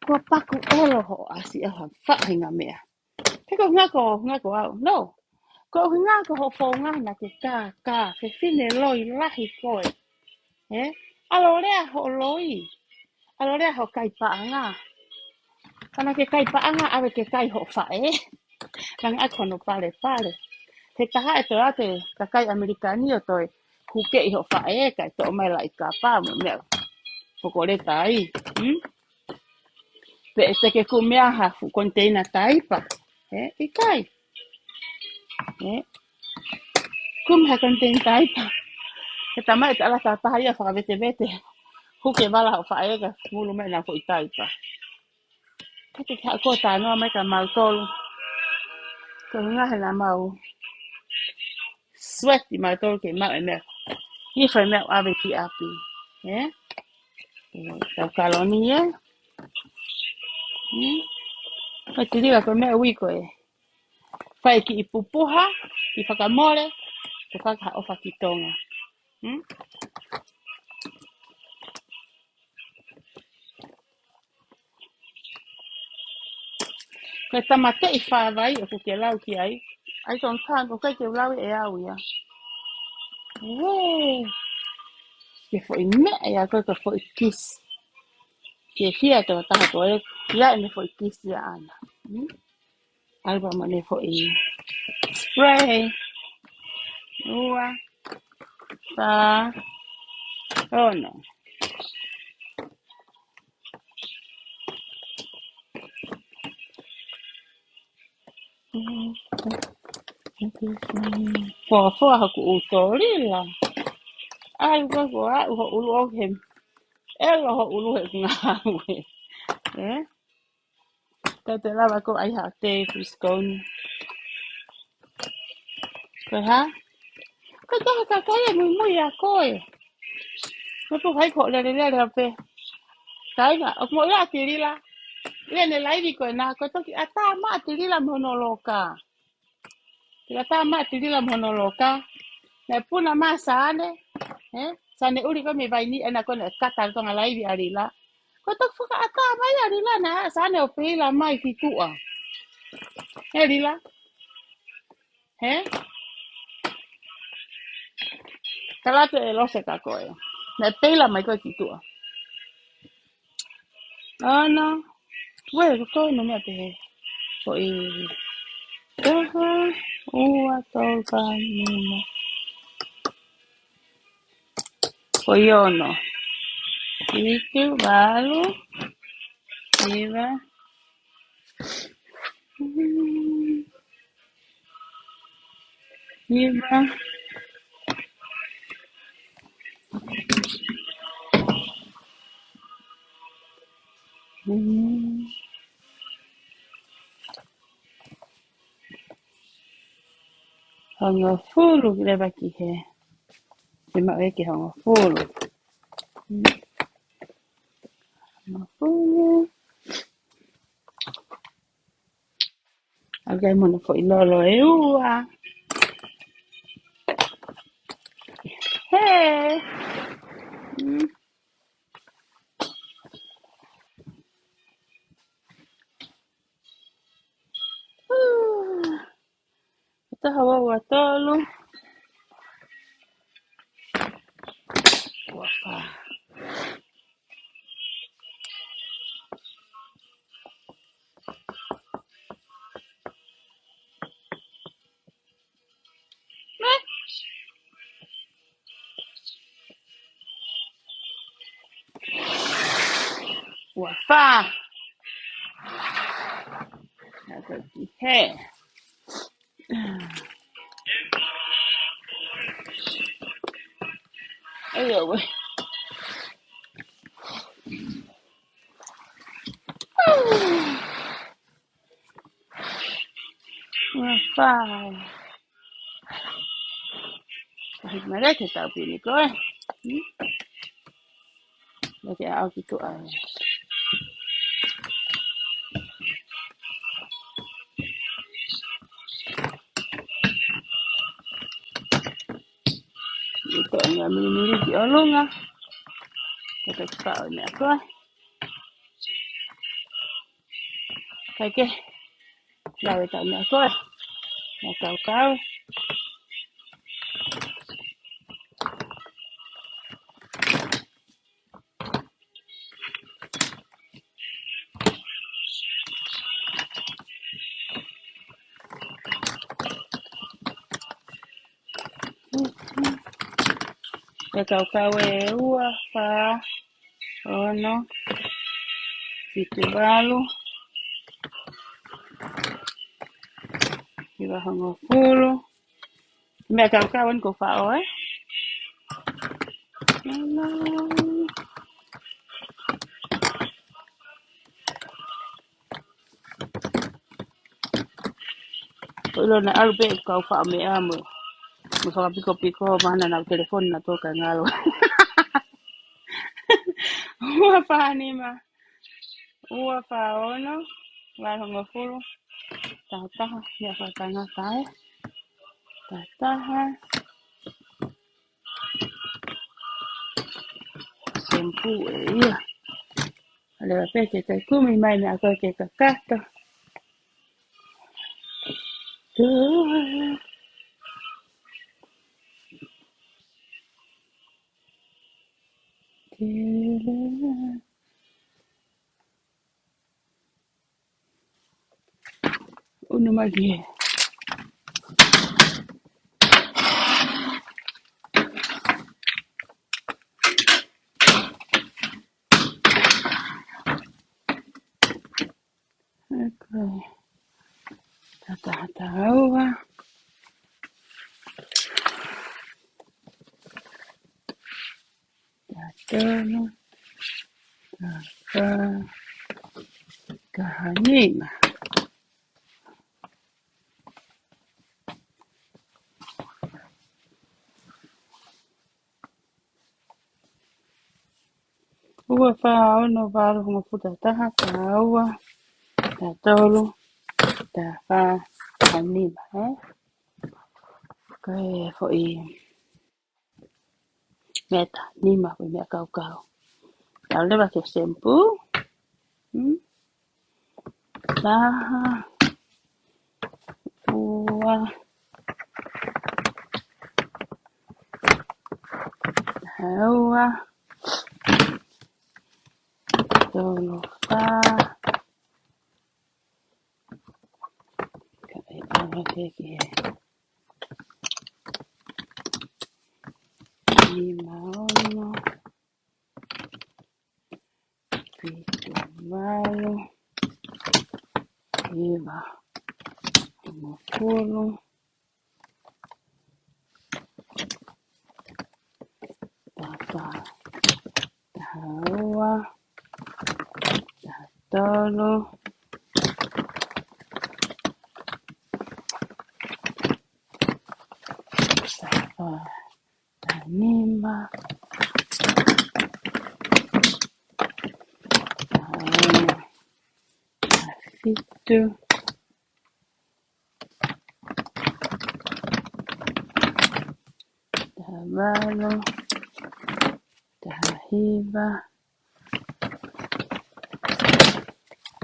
Ko paku elo ho asi aha whahinga mea. Te ko ngako au. No. Ko ngako ho whaunga na te kā. He whine loi lahi koe. Alo rea ho loi. Alo rea ho kai paanga. Kana ke kai paanga awe ke kai ho whae. Kang ako no pale. He taha e te ate kakai Amerikani o toi kuke I ho whae kai to mai lai ka pā mo mea pokore tai. Pe e teke ku mea hafu container tai pa. I kai. Kum ha container tai pa. He tamai te ala tā taha ia whakavete. Kuke wala ho whae ka mulu mea na ko I tai pa. Kate ka ko tā noa mai ka mau tolu. Ko ngahe na mau sweat I mau tolu ke mau e mea. Ni whai mea awe ki api. Tau kaloni Ka te riwa ko mea ui koe. Whai ki I pupuha, ki whakamore, te whakaha o whakitonga. Koe tamate I whawai o ke lau ki ai. Ai ton tān, o kai ke lau e au ia. Ke fo I mea ia koe ka fo I kis. Ke fia te wataha koe, ia e me fo I kis ia ana. Alba ma ne fo I spray. Ua. Sa. Oh no. Fo haku utorila. Ai ko a ho ulu o hem. Elo ho ulu he ngawe. Te lava ko ai ha te friscone. Ko ha? Ko ta kai muy a koe. Ko to hai ko le pe. Kai na o mo ya tirila. Le ne lai di ko na ko to ki ata ma tirila monoloka. Ki ata ma tirila monoloka. Na puna ma sane. Sane uri ko me vai ni ana ko na kata to ngalai di arila. Ko to fuka ata mai arila na sane o pila mai ki tua. Arila. Kala te lo se ka koe. Na pila mai ko ki tua. Ana. Wei ko no me te. Ko I. Ua toka nimo. Ko iono. Itu baru. Iba. Iba. Hanga fulu leva ki he. Te ma eke hanga fulu. Hanga fulu. Agai mona fo I lolo e ua. He. Ita hawa ua tolu. Wapa. Wapa. Naka ki he. Ayo we. Wapa. Kahit malaki tau pili ko eh. Lagi ako kito ay. Ito ang minimili di olong ah. Ito tao niya ako eh. Kaya lawe tao niya ako eh. Nakaw-kaw. e kau e ua wha ono fitu walu i wahongo fulu mea kau an ko wha oe ilo na alu pe kau wha me amo mo whakapiko mana na telefon na toka ngalo ua wha anima ua wha ono wahongo fulu tataha ya whatanga tae tataha sempu e ia Lewa peke kai kumi mai me ako ke kakato. Uno magi. Okay. Tata aua. Tatono. Tata. Kahanima. Ua whao no waru hunga puta taha taua. Tatolu. Ta wha hanima. Kai fo I meta nima ko mea kau. Tau lewa ke sempu. Taha. Ua. Haua. Tolu wha. Kai awa keke. Lima ono. Pitu walu. Iwa. Mokulu. Tata. Tahaua. Tatolu. Taha. Tanima. Tahauna. Tafitu. Tahawalu. Tahahiva.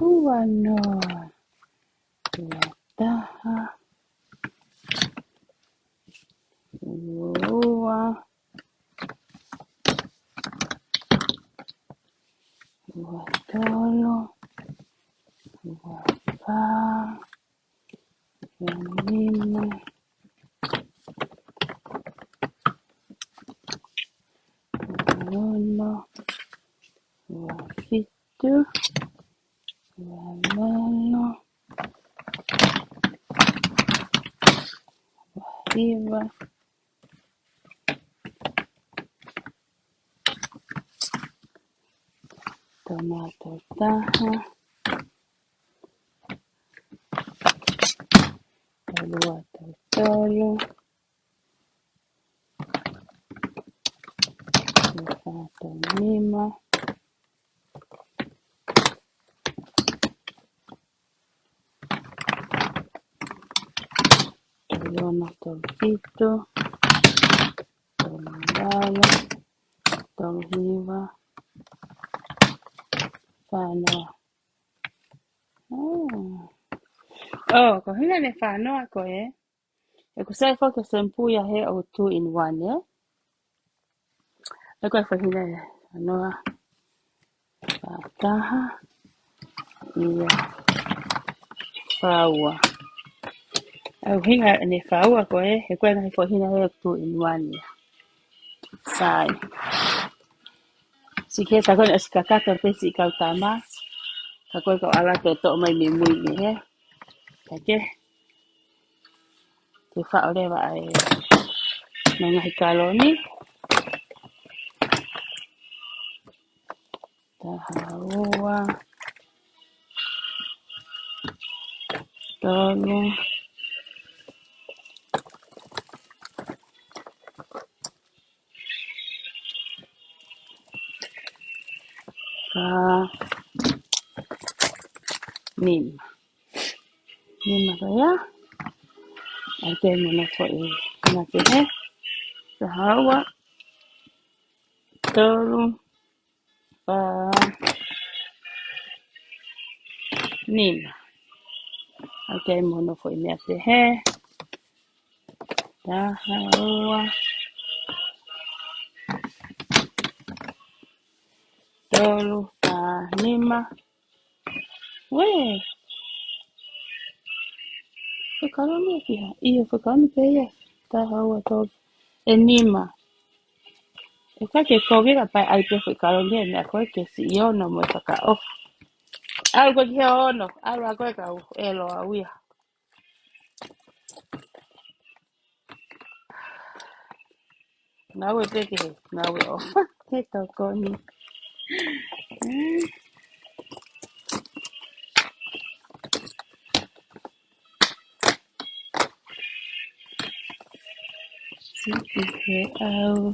Uano. Taha. Ua. Uatolo. Uapa. Uanima. Uano. Uafitu. Uamelo. Uahiva. Tomato taha. Tolua totolo. Ufato lima. Tolona tolfito. Tolundalo. Tolhiva. Whanoa. Ko hina ne whanoa ko e. E ko sai whaka shampoo ya he o 2 in 1 E ko e whahina e whanoa. Whataha. Ia. Whaua. Au hinga ne whaua ko e. E ko e whahina he o 2 in 1 Sai. Si ke ta ko na skakata pe si ka tama. Ka ko ko ala to mai mi mui ni he. Ka ke te fa ole wa ai na ngai kaloni. Ta hawa. Tolu. Ka nim. Nim apa ya? Ate mo na fo e. Na ke he. Ta hawa. Tolu. Ka nim. Ate mo na fo e me ate he. Ta hawa. Tolu. Ka nima. We. Whakarongo ki ha. Ia whakani pēia. Tā haua tō. E nima. E ka ke kōwira pai ai pe whakarongo e mea koe ke si i ono mo e whaka o. Aru koe ki hea ono. Aru a koe ka u. E lo a uia. Ngau e peke he. Ngau e o. Ke tō koni. Siki he au.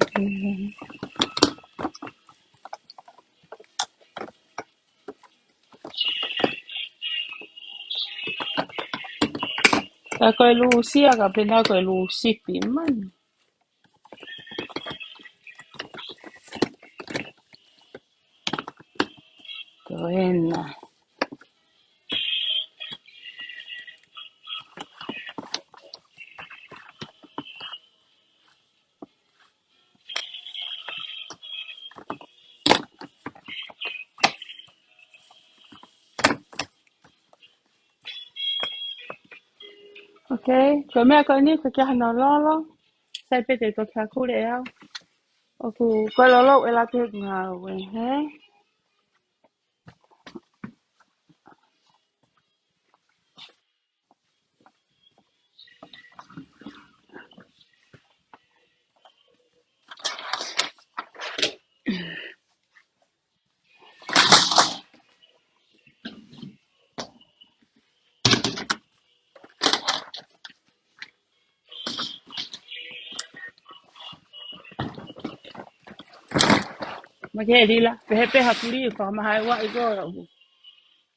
Ka koe lu sia ka pena koe lu sipi man. Ko ena. Okay. Ko mea koe ni koe kia hana lolo. Sai pete to kia kure e au. Oku koe lolo e la te ngau e he. Ma ke rila. Pehe peha puri i whamahai wa i gora u.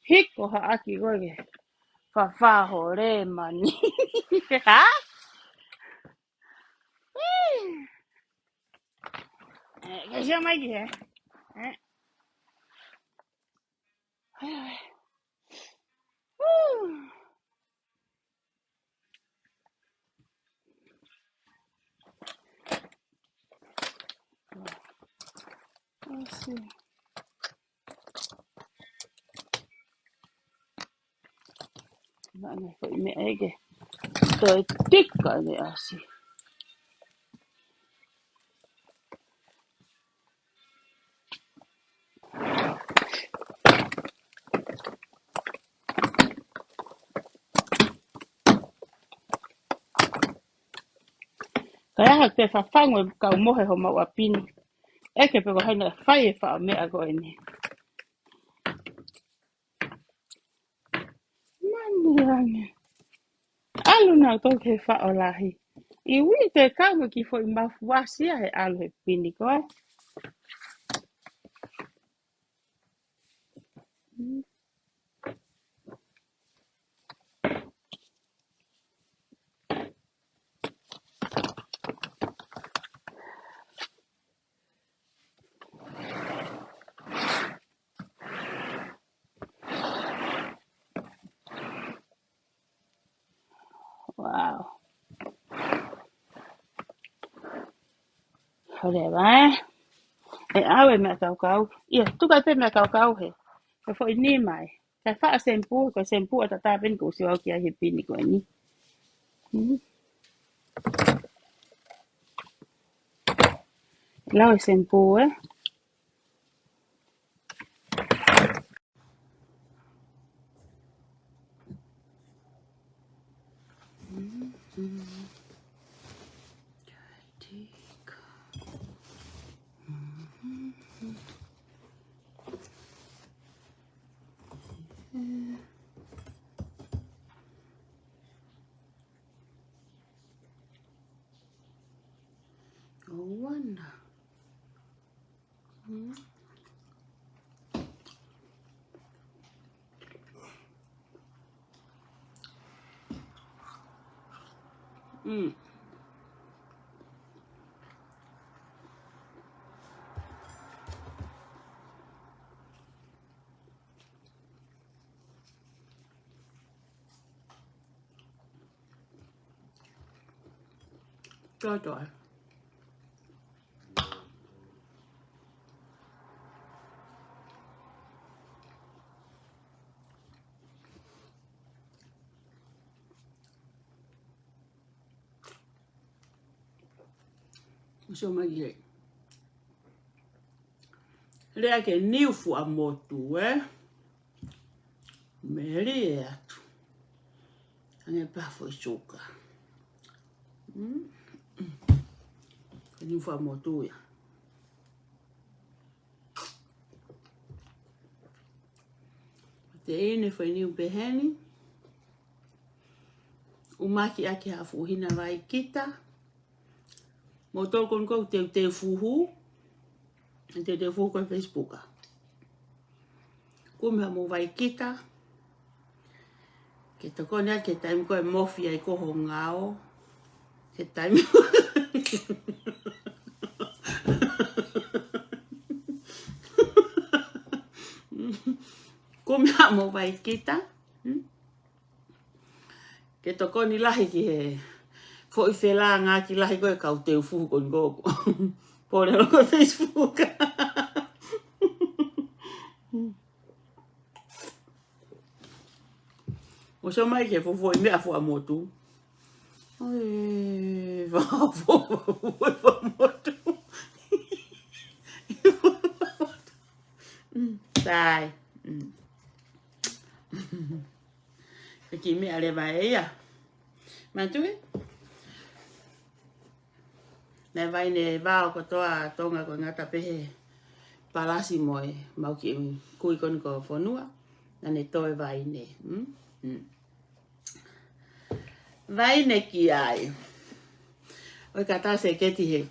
Hiko ha aki goge. Whawhaho re mani. Ha? Ke sia mai ki he. Asi. Nani ko me ege. To tikka ni asi. Kaya ha te whawhango e kau mohe ho mau apini. Eke pe ko hana whai e wha mea koe ni. Mani rangi. Alu nā tō ke wha o lahi. I ui te kaunga ki fo i mafuasia he alu he pini koe. Wow. Hore vai. E awe mea kau kau. Ia, tukai pe mea kau kau he. Ko fo i ni mai. Kai wha a sempu, ko sempu a tata pen ko siwa ki a he pini koe ni. Lau sempu Oh, wonder. Trời trời. Sao mà vậy? Lea ke niu fu a motu Meri atu. Ange pa foi suka. Ke niu fu a motu ya. Te ine foi niu beheni. Umaki ake hafu hina vai kita. Motor kon ko te fuhu. Te fuhu ko Facebook. Kume mo vai kita. Ke to konya ke time ko mofi ai ko hongao. Ke time Kume mo vai kita. Ke to koni lahi ki he. Fo i fela ngā ki lahi ko e kau te fuhu kon go. Pore ko Facebook. O so mai ke fo i mea fo a motu. Oi, va fo a motu. Sai. Ki mea le vai ia. Matui? Nei vai ne vao ko toa tonga ko ngata pehe palasi moe mau ki kui kon ko fonua na ne toe vai ne. Vai ne ki ai. Oi kata se keti he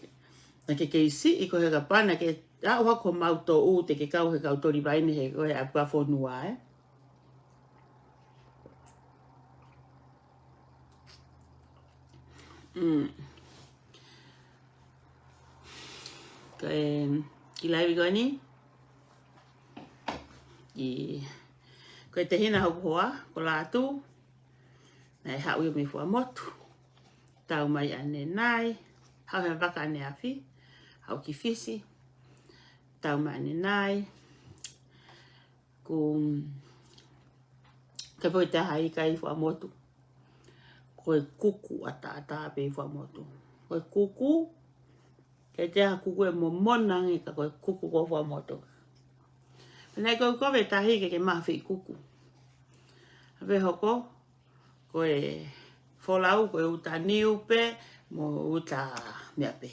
na ke keisi i ko he ka pana ke a o ko mau to u te ke kau he kau tori vai ne he ko a ka fonua Ki lai goni ko te hina ho hoa ko la tu nei ha u me fo motu tau mai ane nai ha he vaka ne afi ha ki fisi tau mai ane nai ko te poi te hai kai fo motu ko kuku ata pe fo motu ko kuku ke te ha kuku e mo monangi ka ko kuku ko fo motu nei ko ve tahi ke mafi kuku ave hoko ko e folau ko uta niupe mo uta mea pe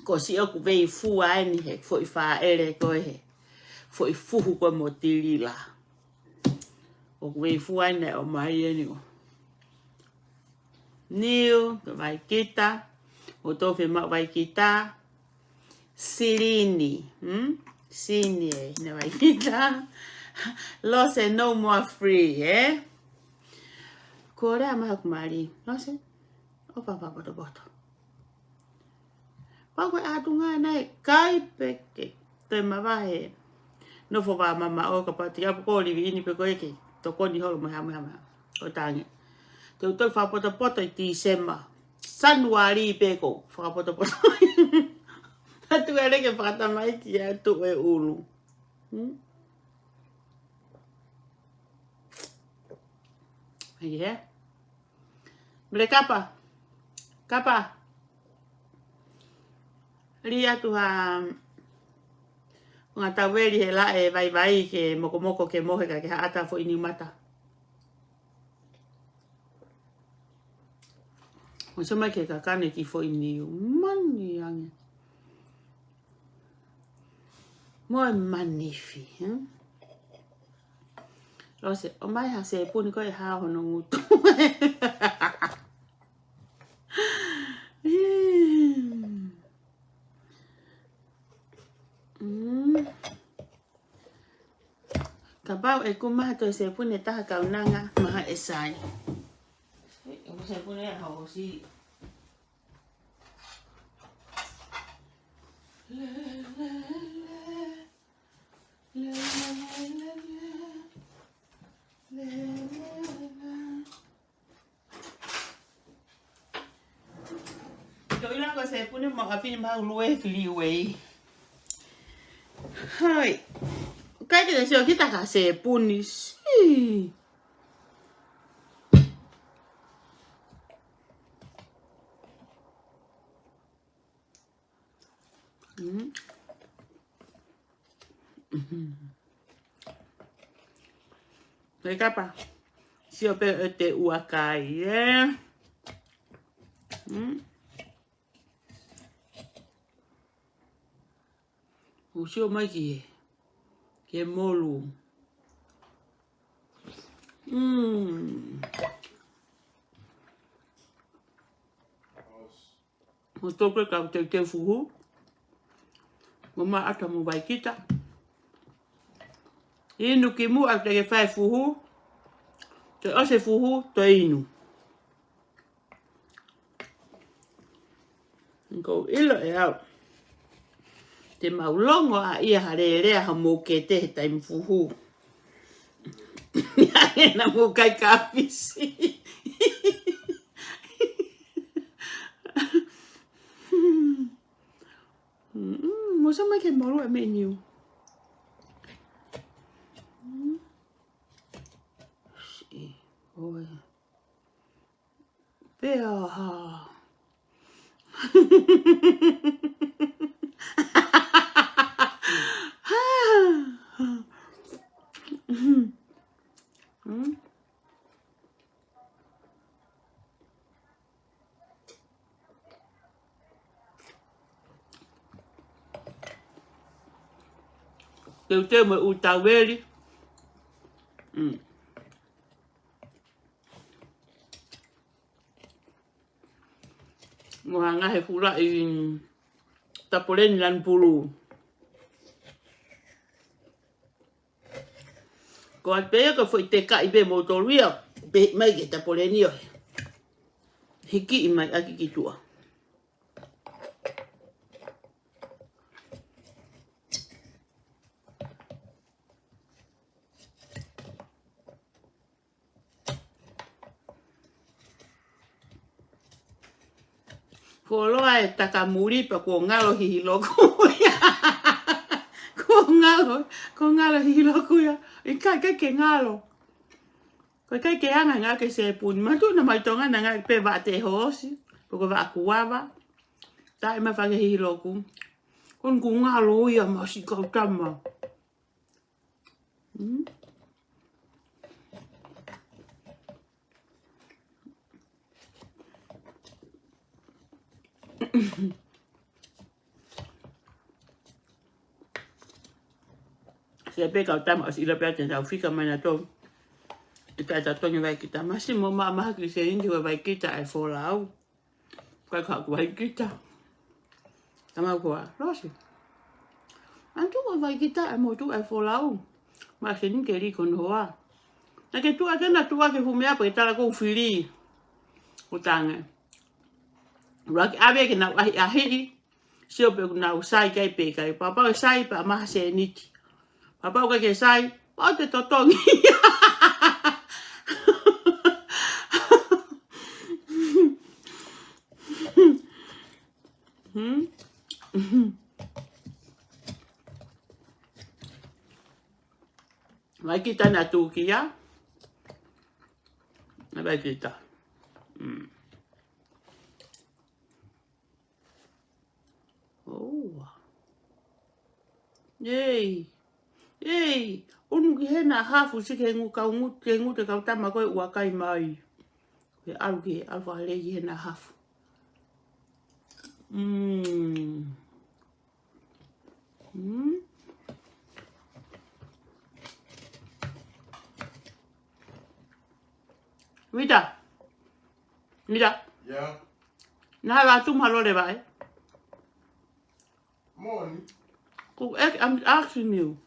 ko si oku vei fu ai he fo i fa ere ko he fo i fuhu ko mo tirila o vei fu ai ne o mai ni niu vai kita o to fe ma vai kita silini sini ne vai kita loss and no more free Korea ma mari no se o papa boto pa ko atunga nai kai peke te mawahe no fo ba mama o ka pati apu ko li ni pe ko eke to ko ni holo ma o tangi te to fa poto i ti sema sanuari pe ko fa poto tu ele ke pakata mai ki tu e ulu. Yeah. Bele kapa. Kapa. Lia tu ha ngata weri he la e vai ke moko ke mohe ka ke ata fo ini mata. O se mai ke ka kane ki fo ini mani ange. Moi magnifi, hein? Lo se o mai ha se puni ko e ha hono ngutu. Kabau e kumaha to se puni taha kaunanga maha esai. O se puni ha o si. Tôi là có sẽ phun một cái bao lúa phì vậy, hơi cái gì đó kita cả sẽ phun đi, Đấy các bạn, siêu bé tê uakai nhé. O siêu mấy cái molu. Một tô cái cào tê phù hú. Mama ata mo vai kita. Inu ki mu ak te fai phù hú. Te ose phù hú to inu. Ko ilo e au. Te maulongo a ia harere ha mo ke te taim phù hú. Ia na mo kai kapisi. Mo sa mai ke moro e menu. Oi. Pea ha. Teu te mo utaweri. Mo hanga he fura I tapolen lan pulu. Ko ape ko foi te kai be motoria be mai ke tapolen yo. Hiki I mai aki ki tua. Ko loa e takamuri pa ko ngalo hihiloko ya. Ko ngalo hihiloko ya. I kai ke ngalo. Ko kai ke anga nga ke se pun. Matu na mai tonga na nga pe va te hosi. Ko va kuava. Tai ma fa ke hihiloko. Kon ku ngalo ya ma si ka tama. Se pe ka tama si la pe ta fika mana to. Ita ta to vai kita masih mo mama ki se indi vai kita ai folau. Ka vai kita. Tama ko rosi. Antu vai kita mo tu ai folau. Ma se ni ke ri kon hoa. Na ke tu na tu ke fumia pe ta la ko fili. Utanga. Rak abe ke na ahi. Sio pe na usai kai pe kai papa sai pa ma se niti. Papa o ke sai, o te totongi. Mai kita na tu kia. Mai kita. Oh. Yay. Yay. Unu ki hena hafu si ke ngu kau ngu te kau tama koe ua kai mai. Ke alu ki alfa hale ki hena hafu. Mita. Mita. Yeah. Nah la tu malo le vai. Morning. I'm asking you.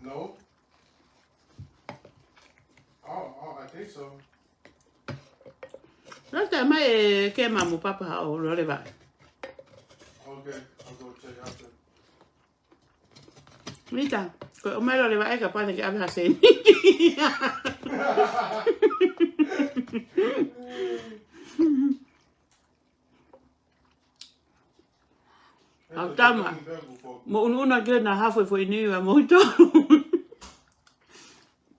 No. Oh, I think so. Last time I came my papa or lo le vai. Okay, I'll go check after. Mita. Ko mai lo le vai ka pa ke abha sen. Tama. Mo una ke na hafu foi ni wa mo to.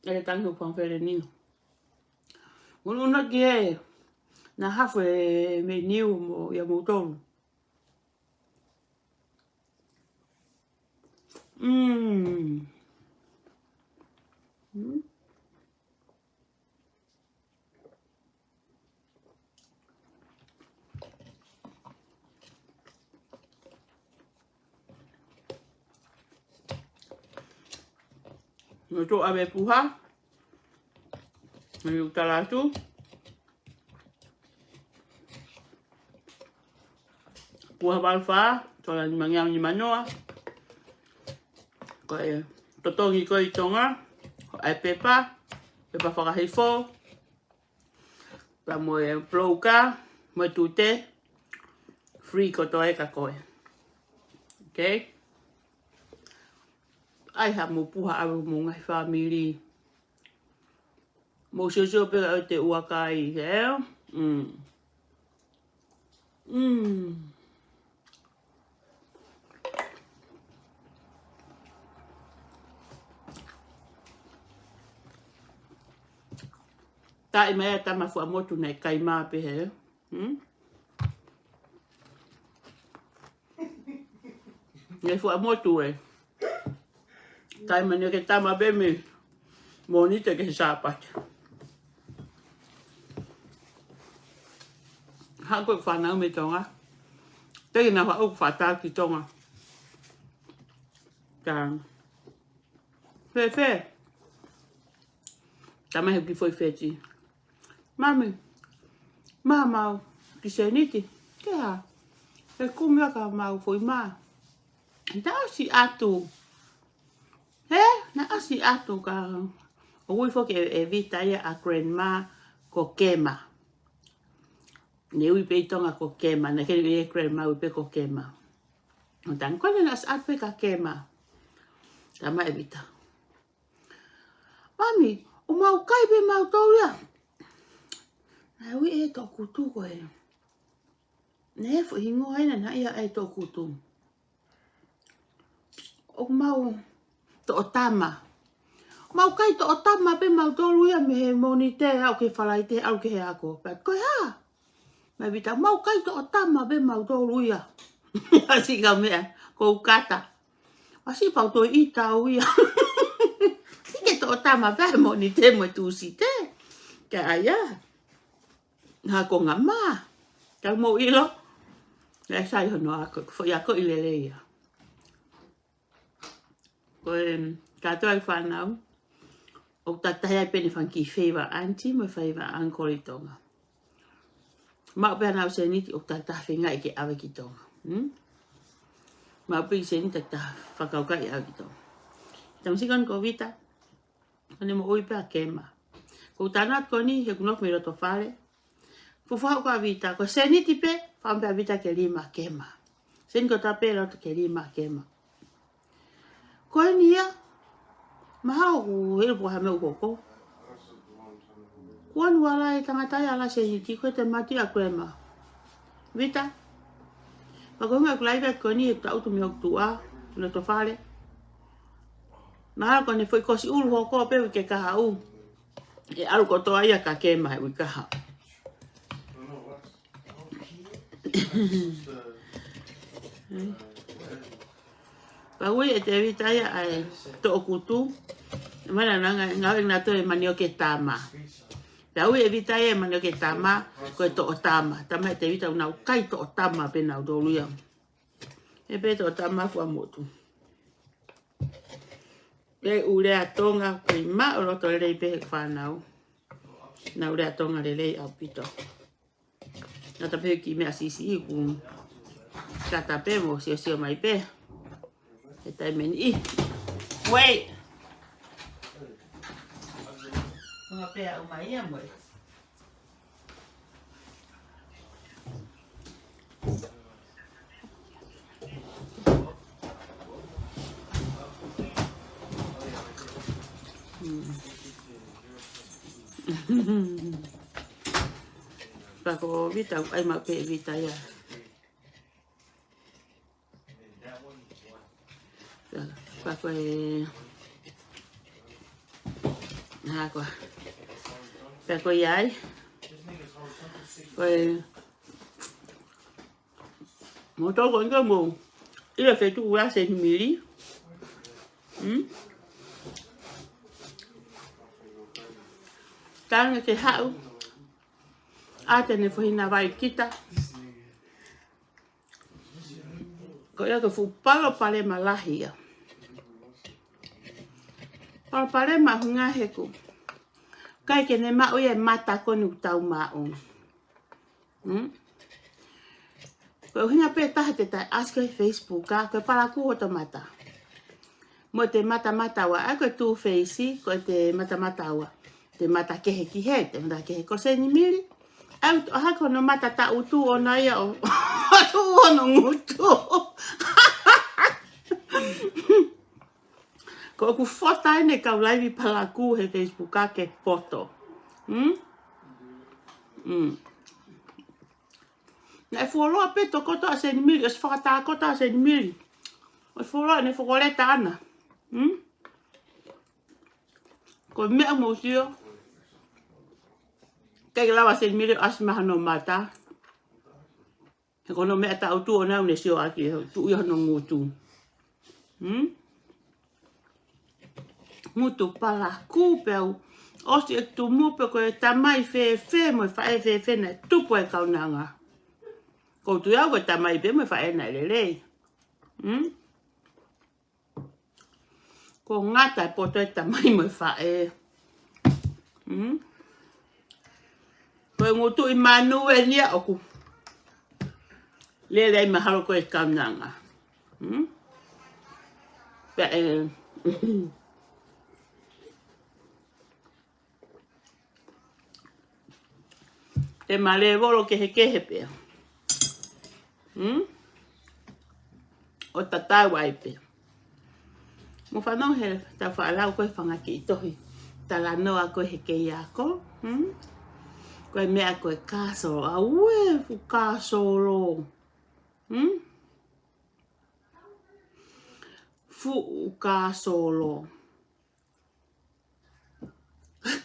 Ele tanto con fere ni. Mo una ke na hafu me ni mo ya mo to. Nó cho abe puha. Nó tala tu. Puha balfa, cho là mangyang ni manoa. Ko e totongi ko I tonga. Ai pepa whakahifo. Pa mo e plouka, mo tute. Free ko to e ka koe. Okay? Ai ha mo puha aru mo ngai family. Mo so pe o te uakai he. Tai mea tama fua motu nei kai mā pe he. Nei fua motu e. Tai mene ke tama be me. Monite ke sapat. Ha ko whanau me tonga. Te na wa o whata ki tonga. Tang. Fe. Tama he ki foi feti. Mami, mau, ki se niti, ke ha? E kumia ka mau foi ma. Na asi atu. He? Na asi atu ka. O ui fo ke e vita ia a grandma ko kema. Ne ui pe tonga ko kema, na ke e grandma ui pe ko kema. O tang kone na as at pe ka kema. Tama e vita. Mami, o mau kai pe mau tau ia. Ai ui e tō kutu koe. Ne fu hingo aina na ia e tō kutu. O mau tō o tama. Mau kai tō o tama pe mau tōru ia me he moni te au ke whalai te au ke he ako. Pat koe ha. Mai vita mau kai tō o tama pe mau tōru ia. Asi ka mea kou kata. Asi pau tō I tau ia. Sike tō o tama pe moni te mo tūsi te. Ka aia. Ha ko ngā mā. Ka mo ilo. Nē sai hono ako. Foi ako I lele ia. Ko katoa I whanau. O tatai ai pene whanki whaiva auntie mo whaiva uncle I tonga. Mau pēr nau se niti o tatai whenga I ke awe ki tonga. Mau pēr se niti tatai whakauka I awe ki tonga. Tamsikon ko vita. Kone mo ui pēr kema. Ko tanat ko ni he kunok me roto whare. Fufa ko vita ko seniti pe pampa vita ke lima kema. Sen ko tape lo ke lima kema. Ko nia maha o helo po ha me ko. Ko anu ala e tangata ala seniti ko te mati a kema. Vita. Pa ko nga klaiva ko ni ta auto me oktua lo to fare. Maha ko ne foi kosi ulu hoko pe ke kaha u. E alu ko toa ia ka ke mai u kaha. Paui e te vita ia ai to okutu. Mana nanga ngawe na to e manio ke tama. Paui e vita ia manio ke tama ko to otama. Tama te vita una kai to otama pe na dolu ia. E pe to otama fu amotu. E ure atonga kui ma o roto le pe whanau. Na ure atonga le lei au pito. Na ta pe ki me asisi i ku kata pe mo sio mai pe. E tai meni i. Wait! Mga pe au mai ia mo. Pako vita ai ma pe vita ya. Pako ko. Pako yai. Ko mo to ko ngamo. Ile fe tu wa se mili. Tanga ke hau. Ate ne fuhina vai kita. Ko ia ko fu palo pale malahia. Palo pale mahunga heku. Kai ke ne ma oye mata ko nu tau mao. Ko hinga pe taha te tai aske Facebook ka ko para ku o mata. Mo te mata wa a ko tu face ko te mata wa. Te mata kehe ki he, te mata kehe ko se ni mili. Au ha ko no mata ta utu o na ia o tu o no ngutu. Ko ku fota ne ka live pala ku he Facebook ka ke foto. Na folo pe to ko ta se ni mili, es fata ko ta se ni mili. O folo ne fo le tana. Ko me mo sio. Kaya lawa se mire asma no mata. Ko no me ata utu ona ne sio aki tu yo no ngutu. Mutu pala ku pe o si tu mu pe ko tamai fe mo fa fe na tu po e kaunanga. Ko tu ya ko tamai pe mo fa na le. Ko ngata po to tamai mo fa Ko ngutu i manu e nia oku. Le mahalo ko e kaunanga. Pe te male volo ke he pe. O tata wai pe. Mo fa no he ta fa la ko fa ngaki tohi. Ta la no a ko he ke ya ko. Ko me a ko kaso a we fu kaso lo. Fu kaso lo.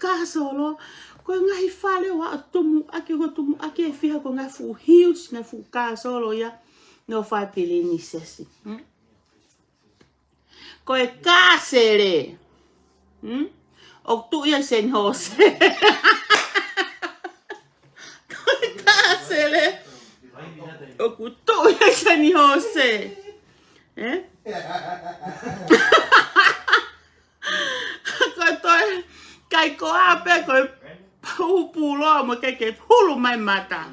Kaso lo ko ngai fale wa tumu aki fiha ko ngai fu huge na fu kaso lo ya no fa pilini sesi. Ko e kasere. O tu ia sen hose. O kuto ya sani hose. Ko kai ko ape ko pulo mo ke pulo mai mata.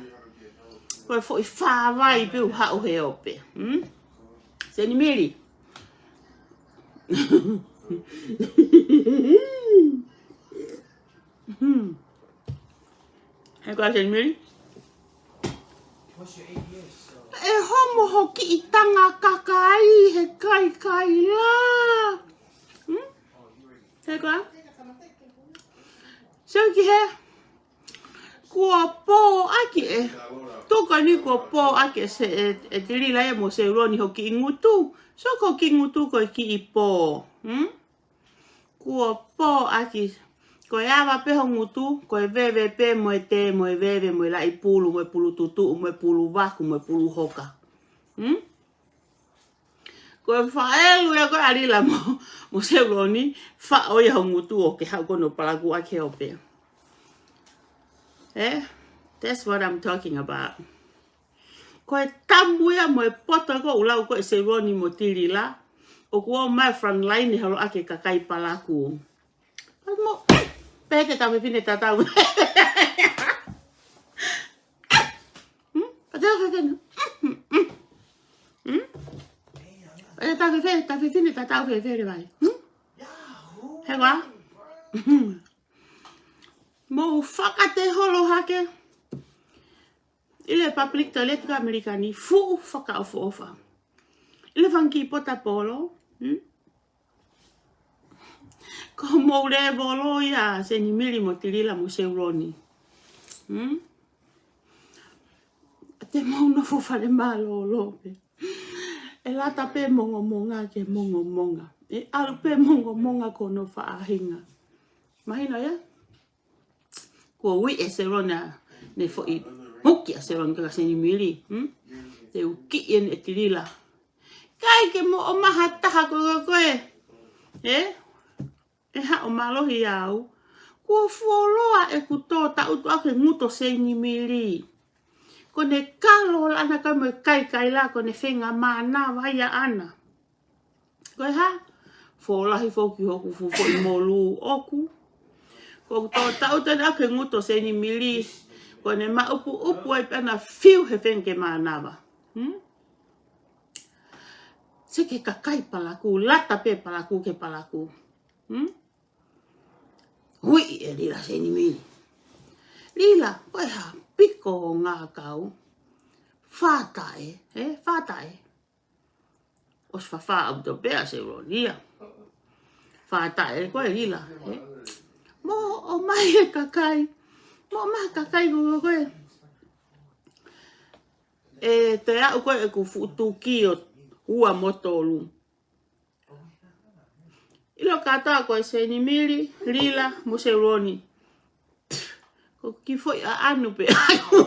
Ko foi fa vai pe ha o he ope. Seni mili. Hai ko seni mili. E homo hoki i tanga kakai he kai la. He kwa? So ki he? Kua po aki e. Toka ni kua po aki se e te rila e mo se uroni hoki i ngutu. So ko ki ngutu ko ki i po. kua po aki ko ava pe hongutu ko veve pe mo te mo veve mo la ipulu mo pulu tutu mo pulu vaku mo pulu hoka ko faelu ya ko alila mo seuloni fa o ya hongutu o ke ha ko no palagu ake ope that's what I'm talking about ko tambuya mo poto ko ula ko seuloni mo tilila o ko mai front line halo ake kakai palaku mo peke tawe fine tatau tawe fine tatau fe vai he wa mo fakate holo hake ile public toilet ka americani fu faka ofa ile vanki pota polo como le volo ya se ni mili motilila mo seuroni te mau no fu fale malo lope e lata pe monga ke monga e alu pe monga ko no fa ahinga mahina ya ko wi e serona ne fo i muki a seron ka se ni mili te uki en etilila kai ke mo o mahata ko e ha o malohi au ko foloa e kuto ta utu ake nguto se ni mili ko ne kalo ana ka mo kai la ko ne fenga mana vaya ana ko ha fola hi foki hoku fu fo molu oku ko to ta utu ake nguto se ni mili ko ne ma upu ai pana fiu he fenke mana va se ke kakai palaku lata pe palaku ke palaku hui e lila se ni mili lila koe ha piko ngā kau whātae os whawha au to pēa se ronia whātae koe lila mo o mai e kakai mo mai kakai koe e te au koe e ku futu ki o ua motolu ilo kata koe se ni mili lila mo se roni ko ki foi a anu pe aku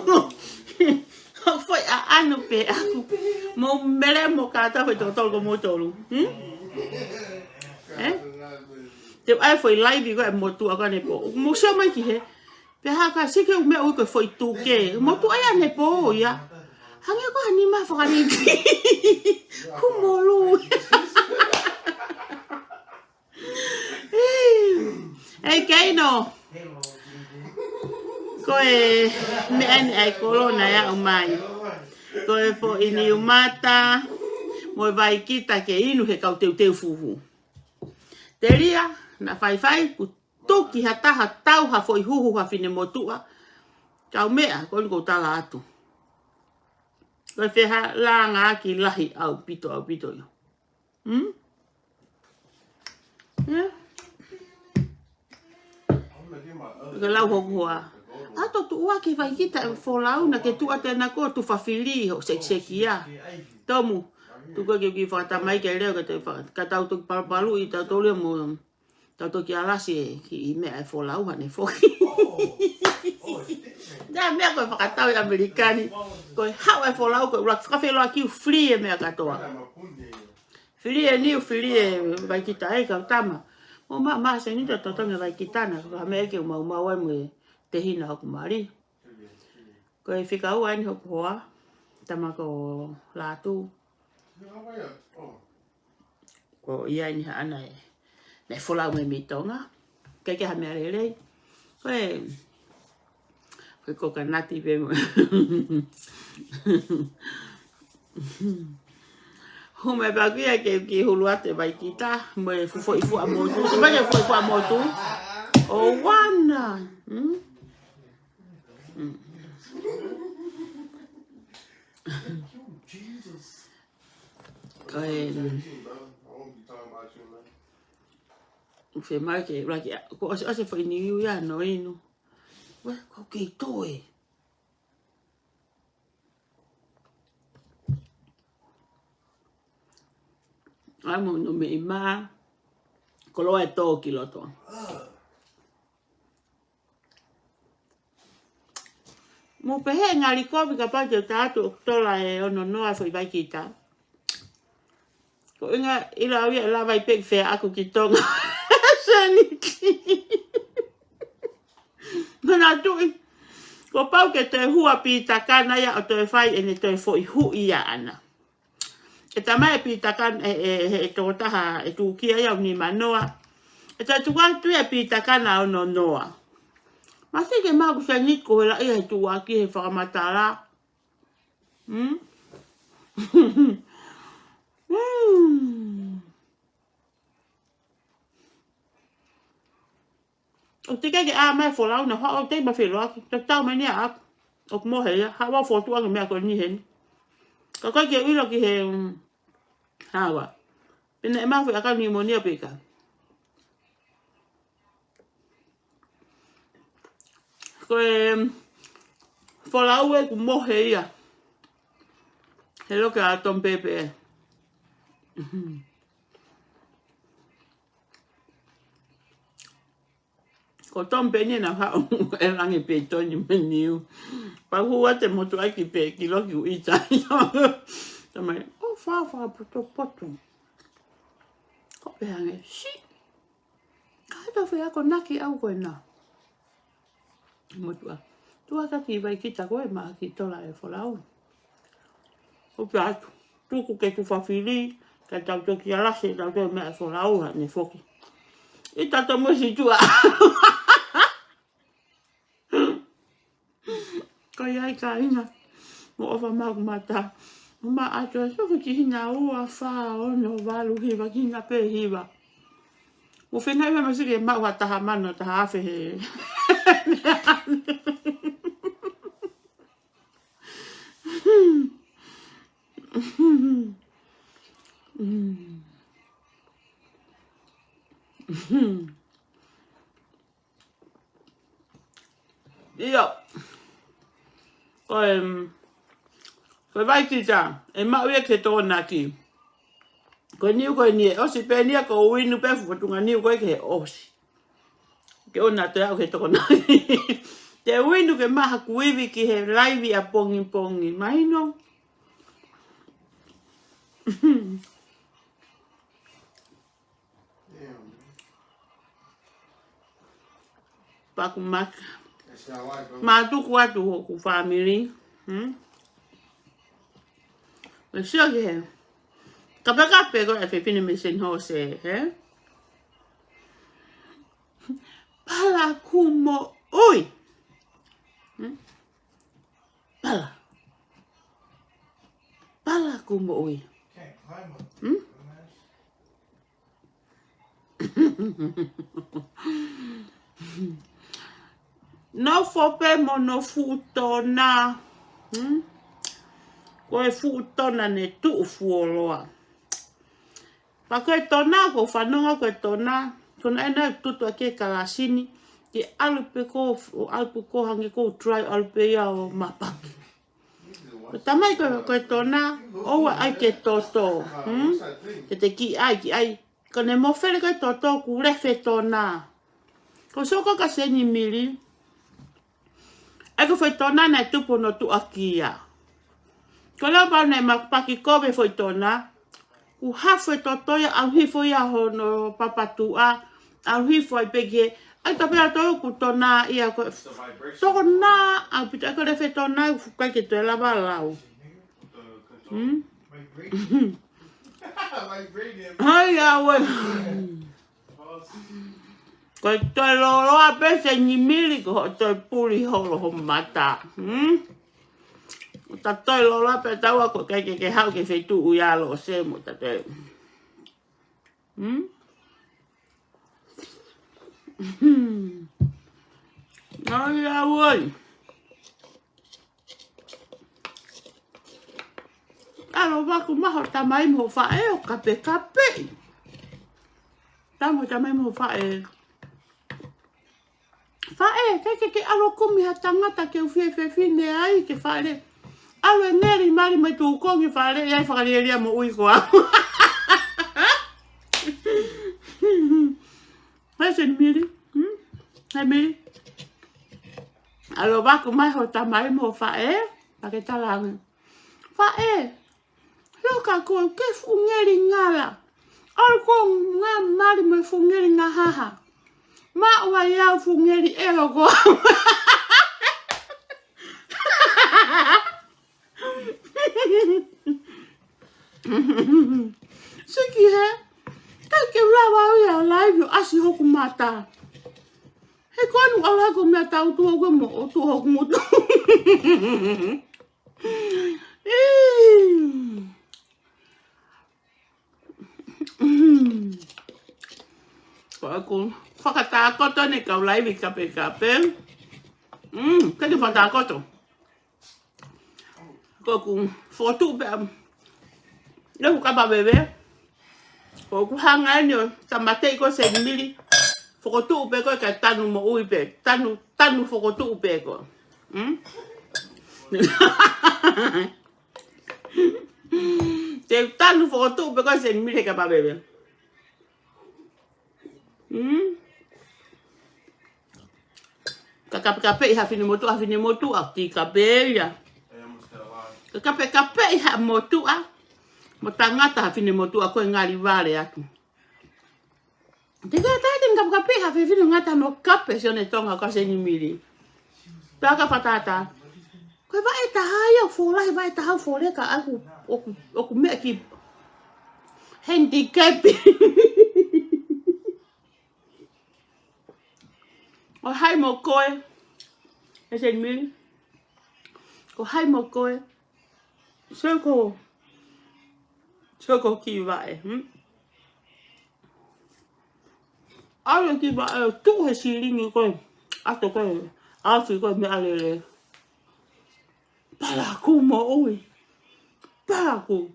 ko foi a anu pe aku mo mele mo kata foi totol ko mo tolu te ai foi live ko mo tu aka ne po mo so mai ki he pe ha ka se ke me o ko foi tu ke mo tu ai ne po ya hanga ko anima fa ni ku mo lu hey kaino koe me ai corona ya umai koe fo ini umata mo vai kita ke inu he kau teu fuhu teria na fai ku toki hata tau ha foi huhu ha fine motua kau mea kon ko tala atu koe fe ha la nga ki lahi au pito yo ke lau hokua ato tu ua ke vai kita fo lau na ke tu atena ko tu fafili ho sekia tomu tu ko ke fata mai ke leo ke te ka tau tu palu i tau tole mo tau to ki alasi ki me ai fo lau ne fo da me ko fa tau americani ko how ai fo lau ko ra ka fe lo ki free me ka to free ni free vai kita ai ka tama o ma se ni to nge vai kita na ka me ke mau ai mo te hina hoku mari. Ko e whika ua ni hoku hoa, tama ko lātu. Ko ia ni haana e, ne wholau me mitonga. Kei ke ha mea rerei. Ko e, kokanati pe mo. Hume baguia ke hulu ate vai kita, mo e fufo ifu a motu. Sebaya fufo ifu a motu. O wana. Fe mai ke like ko ase foi ni ya no ino. Wa ko ke toe. Amo no me ma Kolo e tō ki loto. Mo pehe ngari kopi ka pate o tātu o tola e ono noa fai vai ki tā. Ko inga ila awia la vai pek whea aku ki tonga. Saniti. Mana tui. Ko pau ke te hua pi takana ia o te whai ene te fo i hui ia ana. E tamai pi takana e tō taha e tū kia iau ni manoa. E ta tuwa tu e pi takana o no noa. Masi ke maku sa niko he la ia he tuwa ki he whakamatara. O te kake a mai wholau na hao te ma whelo aki. Ta tau mai nia aku. O kumohe ia. Hawa whotua ke mea ko ni hen. Ka kai ke uilo ki he hawa. Pena e mafu aka ni monia peka. Ko e wholau e kumohe ia. He loke a tom pepe e. Ko tom peni na hao e rangi pe toni meniu. Pa hua te motu ai ki pe ki loki u ita. Tamai, o wha poto. Ko pe hange, si. Kaita whi ako naki au koe na. Motua. Tua ka ki vai kita koe maa ki tola e wholau. O pe atu. Tuku ke tu whawhiri. Ka tau toki alase tau tau mea wholau ha ne whoki. I tata musi tua. Ko iai ka ina. Mo ofa maku mata. Ma ato e soku ki hina ua wha ono walu hiwa ki hina pe hiwa. Mo whenai wa masiri e mau ha taha mano taha awhi he. Iyo. Ko vai ki ta, e mau e ke tōna ki. Ko niu koe nie, osi pe nia ko uinu pe fuwatunga niu koe ke osi. Ke ona te au ke tōna ki. Te uinu ke maha kuiwi ki he laivi a pongi. Mahino. Paku maka. Ma tuku atu hoku family. Me sio ke he. Kape ko e whepini me sen ho se, he? Pala kumo ui. Pala kumo ui. No fope mo no futona. Ko e futona ne tu fuoloa. Pa koe tona ko whanonga koe tona. Kona ena tutu ake kalasini. Ke alupe ko hangi ko try alupe ia o mapaki. Tamai koe tona. Oua ai ke toto. Ke te ki ai. Kone mofere koe toto ku refe tona. Ko soko ka seni mili. Eko foi tona na tupo no tu akia. Ko la pa na mapaki kobe foi tona. U hafo totoya au hifo ya hono papatua. Au hifo ai pege. Ai tape ato ku tona ia ko. Tona au pita ko refe tona kai ke te lava lau. Ai awe. Ko toi lolo a pese ni mili ko toi puli holo ho mata. Ta toi lolo a pe taua ko ke hau ke feitu uia lo se mo ta te. Ai awe. Alo waku maho tamai mo fa e o kape. Tamo tamai mo fa e. Fae, ke alo kumi ha tangata ke uwhiwhiwhine ai ke whare. Alo e neri mari mai tu kongi whare, iai whakareria mo ui koa. sen mili. Hai mili. Alo baku mai ho tamai mo fae. Pakai talang. Fae. Loka ko ke fungeri ngala. Alko ngam mali me fungeri ngahaha. Ma wa ya fungeri elogo. Siki he. Kake ulawa ya live asi hoku mata. He konu ala ko mata utu hoku mo utu hoku mutu. Aku whakatākoto ne kau laiwi kape. Kati whakatākoto. Ko ku whotu pe lehu kapa bebe. Ko ku hanga ni tamate ko se mili. Whotu pe ko ka tanu mo ui pe. Tanu whotu pe ko. Te tanu whotu pe ko se mili kapa bebe. Kape hafini motu akti kape ya. Kape motu motangata hafini motu ako ngari vale atu. Tiga tadi kape hafini ngata no kape sione tonga kase ni mili. Taka patata. Ko va eta haya fola va eta ha fola ka aku meki handicap. O hai mo koe. Ese mili. Ko hai mo koe. Soko ki vai. Alo ki vai tu he silingi koe. Ato koe. Afi koe me alele. Palaku mo oi. Paku.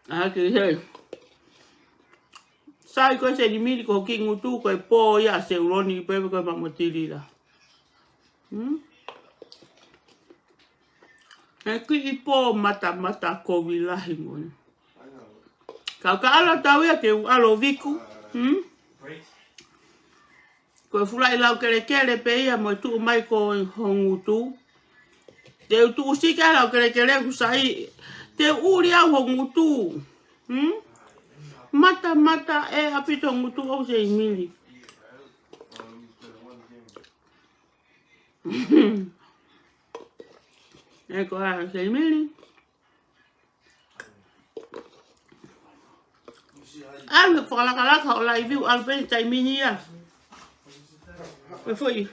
Aki he. Sai ko se di mili ko ki ngutu ko po ya se uroni pe ko mamotili la. Ki po mata ko vilahi mo. Ka ala tawe ke alo viku. Ko fula ila kele pe ya mo tu mai ko hongutu. Te tu sika la kele ku sai te uria hongutu. Mata apito ngutu o se mili. Eko se mili. Alwe kalaka o live view alpe tai mini ya. Foi.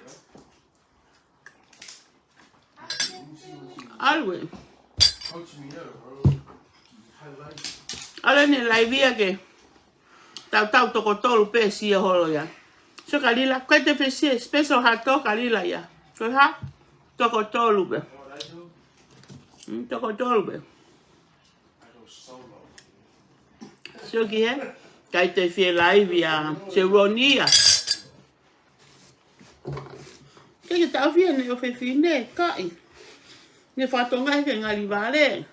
Alwe. Ala ni live ya ke. Tau toko tolu pe si holo ya. So kalila kwete fesi special hato kalila ya. So ha toko tolu be. Toko tolu be. So ki he kai te fie live ya se ronia. Ke ta fie ne o fe fine kai. Ne fatonga ke ngali vale.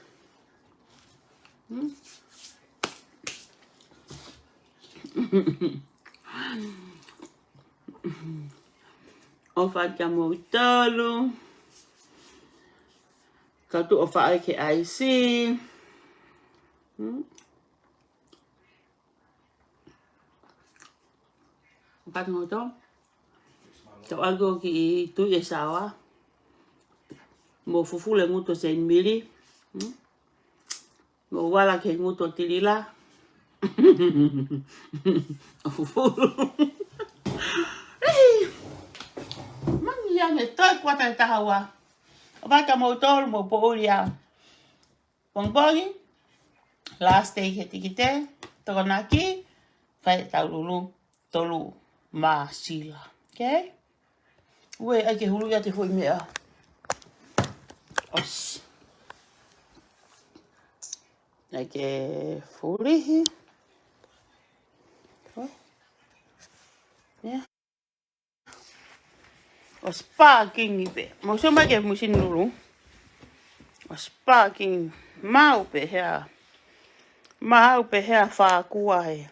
O facciamo tolo. Ka tu o fa ke ai si. Pat mo to. To algo ki tu e sawa. Mo fufule nguto se mili. Mo wala ke nguto tilila. Mangi ya me toi kwata tahawa. Vaka motor mo polia. Pongpongi. Last day hetikite. Tokonaki. Fai taululu. Tolu ma sila. Okay? We ake hulu ya te foi mea. Os. Ake furihi. Yeah. O sparking ibe. Mo sema ke musin dulu. O sparking Mau pe hea. Mau pe hea whākua he.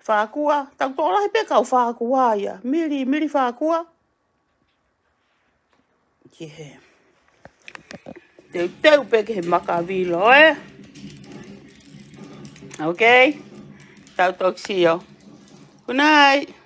Whākua, tau tō lahi pe kau whākua ia. Miri whākua. Ki he. Teu pe ke he makawilo Okay? Tau toksio. Good night.